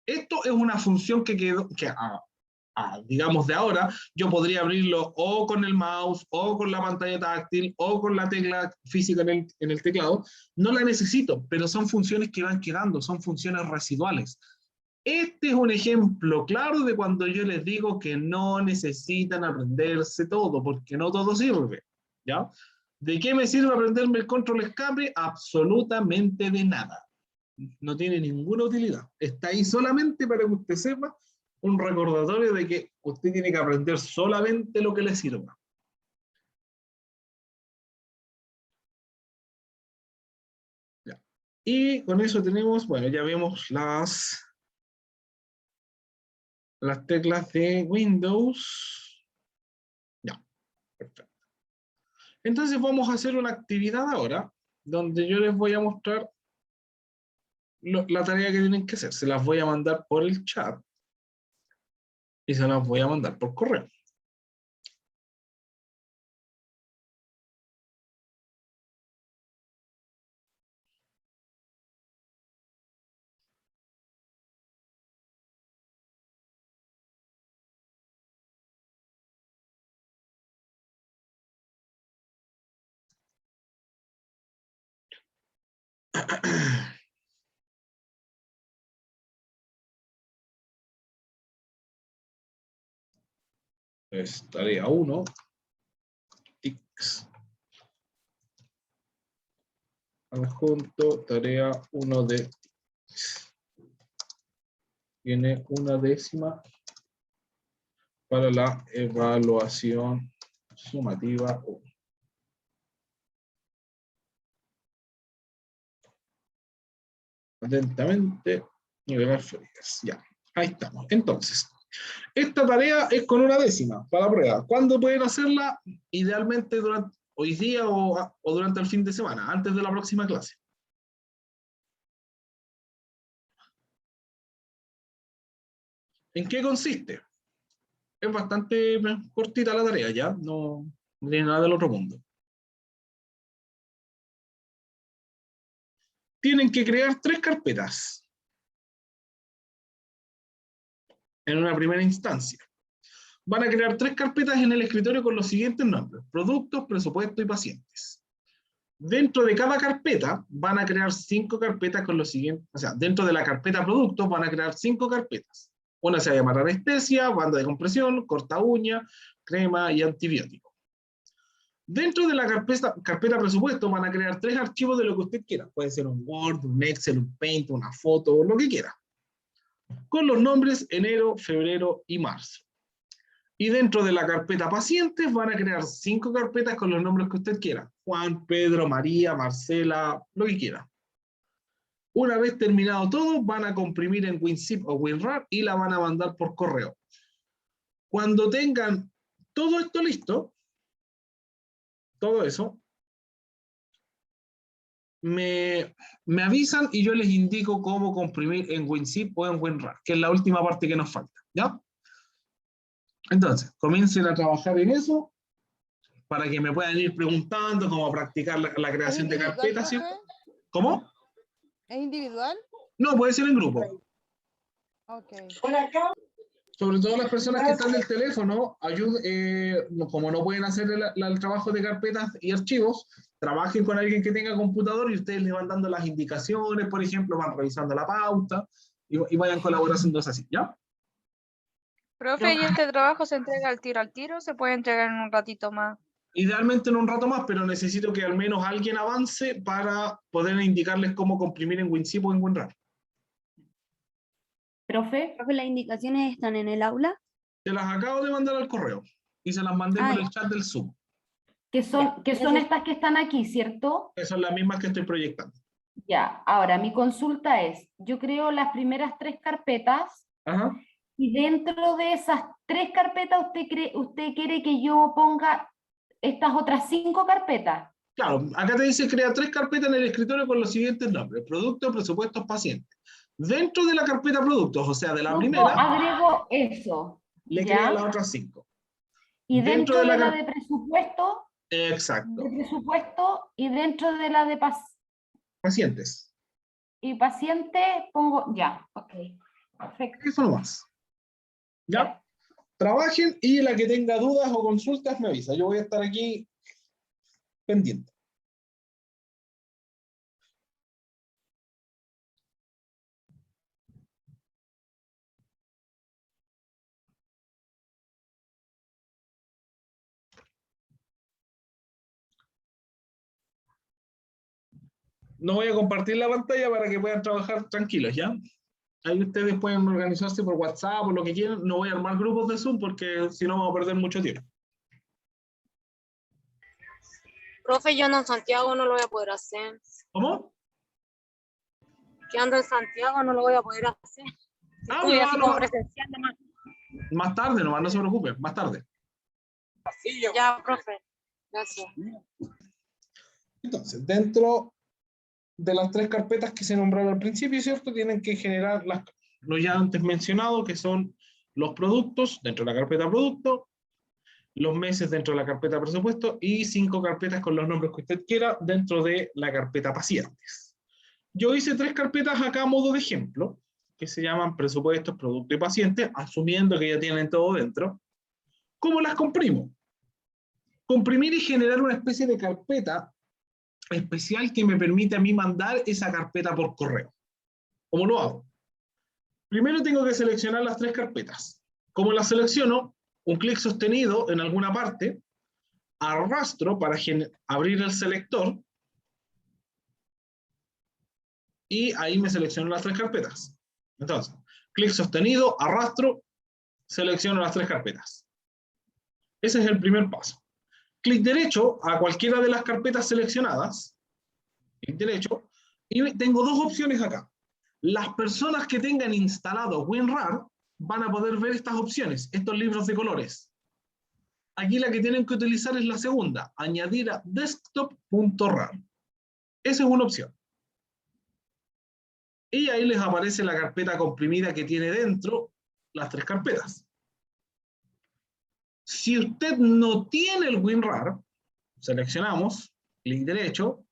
Esto es una función que quedó, digamos de ahora, yo podría abrirlo o con el mouse, o con la pantalla táctil, o con la tecla física en el teclado. No la necesito, pero son funciones que van quedando, son funciones residuales. Este es un ejemplo claro de cuando yo les digo que no necesitan aprenderse todo, porque no todo sirve, ¿ya? ¿De qué me sirve aprenderme el control escape? Absolutamente de nada. No tiene ninguna utilidad. Está ahí solamente para que usted sepa un recordatorio de que usted tiene que aprender solamente lo que le sirva. Ya. Y con eso tenemos, bueno, ya vemos las teclas de Windows. Ya, perfecto. Entonces vamos a hacer una actividad ahora, donde yo les voy a mostrar la tarea que tienen que hacer. Se las voy a mandar por el chat y se las voy a mandar por correo. Es tarea 1. TICS. Adjunto tarea 1 de tiene 1/10 para la evaluación sumativa 1. Atentamente, Nicolás Frías. Ya, ahí estamos. Entonces, esta tarea es con 1/10 para la prueba. ¿Cuándo pueden hacerla? Idealmente durante hoy día o durante el fin de semana, antes de la próxima clase. ¿En qué consiste? Es bastante cortita la tarea, ¿ya? No tiene nada del otro mundo. Tienen que crear 3 carpetas en una primera instancia. Van a crear 3 carpetas en el escritorio con los siguientes nombres: productos, presupuesto y pacientes. Dentro de cada carpeta van a crear 5 carpetas con los siguientes, o sea, dentro de la carpeta productos van a crear 5 carpetas. Una se va a llamar anestesia, banda de compresión, corta uña, crema y antibiótico. Dentro de la carpeta presupuesto van a crear 3 archivos de lo que usted quiera. Puede ser un Word, un Excel, un Paint, una foto, lo que quiera. Con los nombres enero, febrero y marzo. Y dentro de la carpeta pacientes van a crear 5 carpetas con los nombres que usted quiera. Juan, Pedro, María, Marcela, lo que quiera. Una vez terminado todo, van a comprimir en WinZip o WinRAR y la van a mandar por correo. Cuando tengan todo esto listo, todo eso, me avisan y yo les indico cómo comprimir en WinZip o en WinRAR, que es la última parte que nos falta, ¿ya? Entonces, comiencen a trabajar en eso para que me puedan ir preguntando cómo practicar la creación de carpetas, ¿cierto? ¿Cómo? ¿Es individual? No, puede ser en grupo. Ok. Sobre todo las personas que están del teléfono, como no pueden hacer el trabajo de carpetas y archivos, trabajen con alguien que tenga computador y ustedes les van dando las indicaciones, por ejemplo, van revisando la pauta y vayan colaborando así, ¿ya? Profe, ¿y este trabajo se entrega al tiro? ¿Se puede entregar en un ratito más? Idealmente en un rato más, pero necesito que al menos alguien avance para poder indicarles cómo comprimir en WinZip o en WinRAR. ¿Profe? ¿Las indicaciones están en el aula? Se las acabo de mandar al correo y se las mandé por el chat del Zoom. Que son estas que están aquí, ¿cierto? Que son las mismas que estoy proyectando. Ya, ahora mi consulta es, yo creo las primeras 3 carpetas. Ajá. Y dentro de esas 3 carpetas, ¿usted quiere que yo ponga estas otras 5 carpetas? Claro, acá te dice crea 3 carpetas en el escritorio con los siguientes nombres: productos, presupuestos, pacientes. Dentro de la carpeta productos, o sea, de la primera, agrego eso. le ¿ya? crea las otras 5. Y dentro de la de presupuesto. Exacto. De presupuesto y dentro de la de pacientes. Y paciente pongo, ya, ok. Perfecto. Eso nomás. ¿Ya? Trabajen y la que tenga dudas o consultas me avisa. Yo voy a estar aquí pendiente. No voy a compartir la pantalla para que puedan trabajar tranquilos, ¿ya? Ahí ustedes pueden organizarse por WhatsApp o lo que quieran. No voy a armar grupos de Zoom porque si no vamos a perder mucho tiempo. Profe, yo ando en Santiago, no lo voy a poder hacer. ¿Cómo? Que ando en Santiago, no lo voy a poder hacer. Estoy así como presencial nomás. Más tarde nomás, no se preocupe, más tarde. Ya, profe. Gracias. Entonces, dentro de las 3 carpetas que se nombraron al principio, ¿cierto? Tienen que generar lo ya antes mencionado, que son los productos dentro de la carpeta producto, los meses dentro de la carpeta presupuesto y 5 carpetas con los nombres que usted quiera dentro de la carpeta pacientes. Yo hice 3 carpetas acá a modo de ejemplo, que se llaman presupuestos, producto y pacientes, asumiendo que ya tienen todo dentro. ¿Cómo las comprimo? Comprimir y generar una especie de carpeta especial que me permite a mí mandar esa carpeta por correo. ¿Cómo lo hago? Primero tengo que seleccionar las 3 carpetas. ¿Cómo las selecciono? Un clic sostenido en alguna parte, arrastro para abrir el selector y ahí me selecciono las 3 carpetas. Entonces, clic sostenido, arrastro, selecciono las 3 carpetas. Ese es el primer paso. Clic derecho a cualquiera de las carpetas seleccionadas, clic derecho, y tengo 2 opciones acá. Las personas que tengan instalado WinRAR van a poder ver estas opciones, estos libros de colores. Aquí la que tienen que utilizar es la segunda, añadir a desktop.rar. Esa es una opción. Y ahí les aparece la carpeta comprimida que tiene dentro las 3 carpetas. Si usted no tiene el WinRAR, seleccionamos, clic derecho,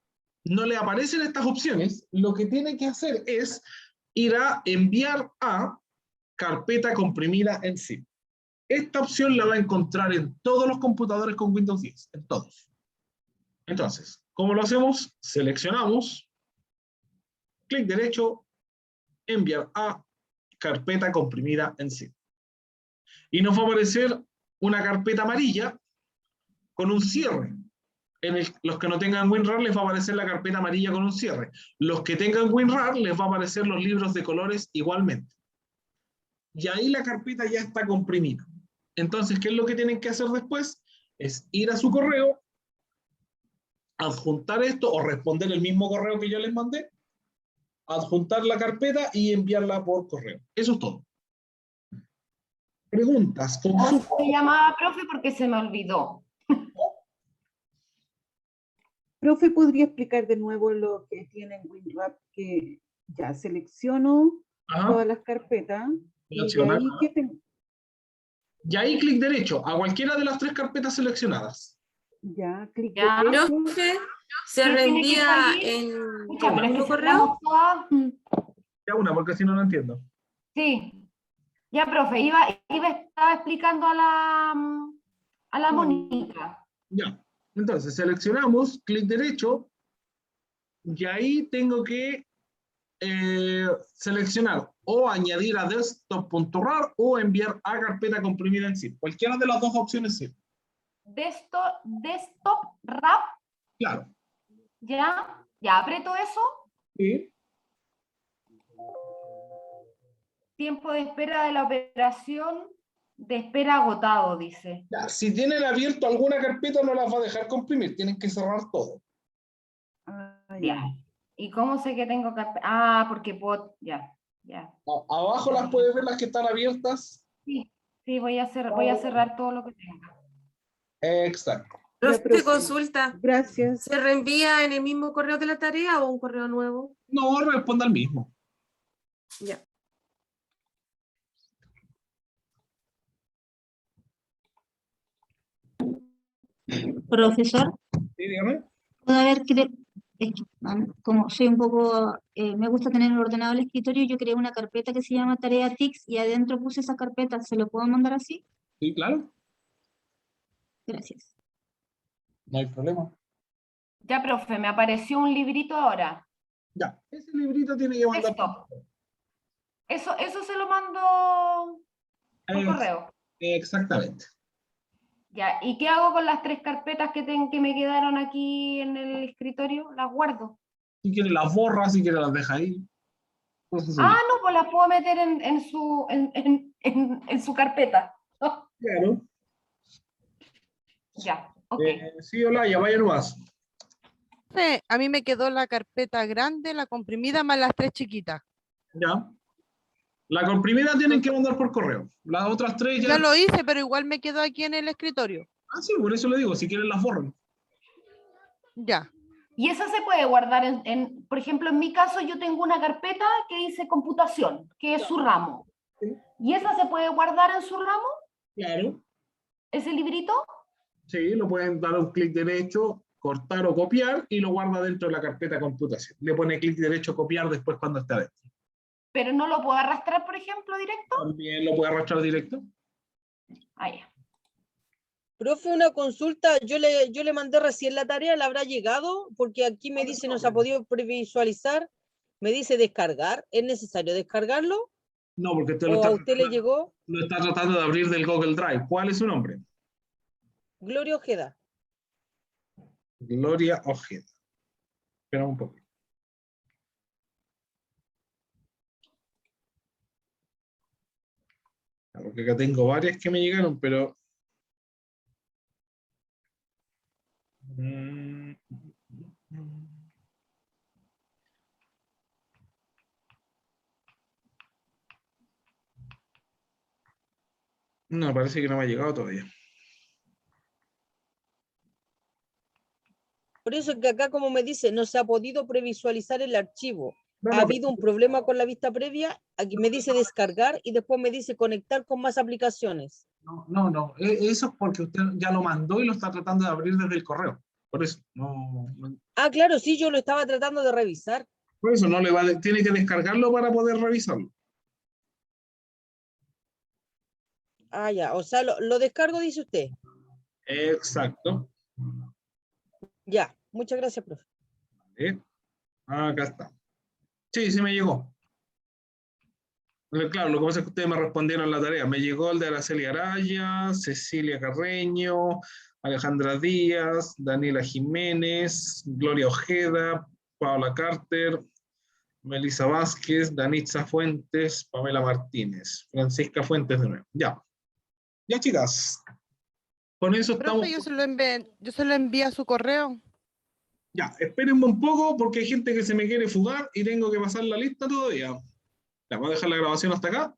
no le aparecen estas opciones, lo que tiene que hacer es ir a enviar a carpeta comprimida en zip. Esta opción la va a encontrar en todos los computadores con Windows 10, en todos. Entonces, ¿cómo lo hacemos? Seleccionamos, clic derecho, enviar a carpeta comprimida en zip. Y nos va a aparecer una carpeta amarilla con un cierre. Los que no tengan WinRAR les va a aparecer la carpeta amarilla con un cierre. Los que tengan WinRAR les va a aparecer los libros de colores igualmente. Y ahí la carpeta ya está comprimida. Entonces, ¿qué es lo que tienen que hacer después? Es ir a su correo, adjuntar esto o responder el mismo correo que yo les mandé, adjuntar la carpeta y enviarla por correo. Eso es todo. Preguntas, consultas. Se llamaba, profe, porque se me olvidó. Profe, ¿podría explicar de nuevo lo que tiene en WinRAR? Que ya selecciono todas las carpetas. Y ahí clic derecho a cualquiera de las 3 carpetas seleccionadas. Ya, clic derecho. Profe, se reenvía en el mismo correo. Ya una, porque si no, no entiendo. Sí. Ya, profe, estaba explicando a la Mónica. Ya. Entonces, seleccionamos, clic derecho, y ahí tengo que seleccionar o añadir a desktop.rar o enviar a carpeta comprimida en zip. Cualquiera de las 2 opciones sí. Desktop RAR. Claro. Ya aprieto eso. Sí. Tiempo de espera de la operación de espera agotado, dice. Ya, si tienen abierto alguna carpeta no las va a dejar comprimir, tienen que cerrar todo. Ya. ¿Y cómo sé que tengo carpeta? Porque puedo, ya. Abajo las puedes ver las que están abiertas. Sí, voy a cerrar todo lo que tenga. Exacto. Profe, consulta. Gracias. ¿Se reenvía en el mismo correo de la tarea o un correo nuevo? No, responda al mismo. Ya. Profesor, Sí, dígame. puede haber como soy un poco, me gusta tener ordenado el escritorio, yo creé una carpeta que se llama tarea TICS y adentro puse esa carpeta, ¿se lo puedo mandar así? Sí, claro. Gracias. No hay problema. Ya, profe, me apareció un librito ahora. Ya, ese librito tiene que mandar. Eso se lo mando por correo. Exactamente. Ya, ¿y qué hago con las 3 carpetas que me quedaron aquí en el escritorio? ¿Las guardo? Si quieres las borras, si quieres las deja ahí. Pues no, pues las puedo meter en su carpeta. Claro. Ya, ok. Sí, Olaya, vaya nomás. A mí me quedó la carpeta grande, la comprimida, más las 3 chiquitas. Ya. La comprimida tienen que mandar por correo. Las otras 3 ya lo hice, pero igual me quedó aquí en el escritorio. Ah, sí, por eso le digo, si quieren las borran. Ya. Y esa se puede guardar por ejemplo, en mi caso yo tengo una carpeta que dice computación, que es su ramo. Sí. ¿Y esa se puede guardar en su ramo? Claro. ¿Ese librito? Sí, lo pueden dar un clic derecho, cortar o copiar y lo guarda dentro de la carpeta computación. Le pone clic derecho, copiar después cuando esté adentro. ¿Pero no lo puedo arrastrar, por ejemplo, directo? También lo puede arrastrar directo. Ah, ya. Profe, una consulta, yo le mandé recién la tarea, ¿la habrá llegado? Porque aquí me dice no se ha podido previsualizar, me dice descargar, ¿es necesario descargarlo? No, porque usted ¿O a usted le llegó? lo está tratando de abrir del Google Drive. ¿Cuál es su nombre? Gloria Ojeda. Gloria Ojeda. Espera un poco. Porque acá tengo varias que me llegaron, pero... No, parece que no me ha llegado todavía. Por eso es que acá, como me dice, no se ha podido previsualizar el archivo. No, Ha no, habido un problema con la vista previa. Aquí me dice descargar y después me dice conectar con más aplicaciones. No. Eso es porque usted ya lo mandó y lo está tratando de abrir desde el correo. Por eso, Ah, claro, sí, yo lo estaba tratando de revisar. por eso no le va tiene que descargarlo para poder revisarlo. Ah, ya, o sea, lo descargo, dice usted. Exacto. Ya, muchas gracias, profe. Acá está. Sí, sí me llegó. Claro, lo que pasa es que ustedes me respondieron la tarea. Me llegó el de Araceli Araya, Cecilia Carreño, Alejandra Díaz, Daniela Jiménez, Gloria Ojeda, Paola Carter, Melissa Vázquez, Danitza Fuentes, Pamela Martínez, Francisca Fuentes de nuevo. Ya. Ya, chicas. Con eso estamos. Profe, yo se lo envié a su correo. Ya, espérenme un poco porque hay gente que se me quiere fugar y tengo que pasar la lista todavía. Ya, voy a dejar la grabación hasta acá.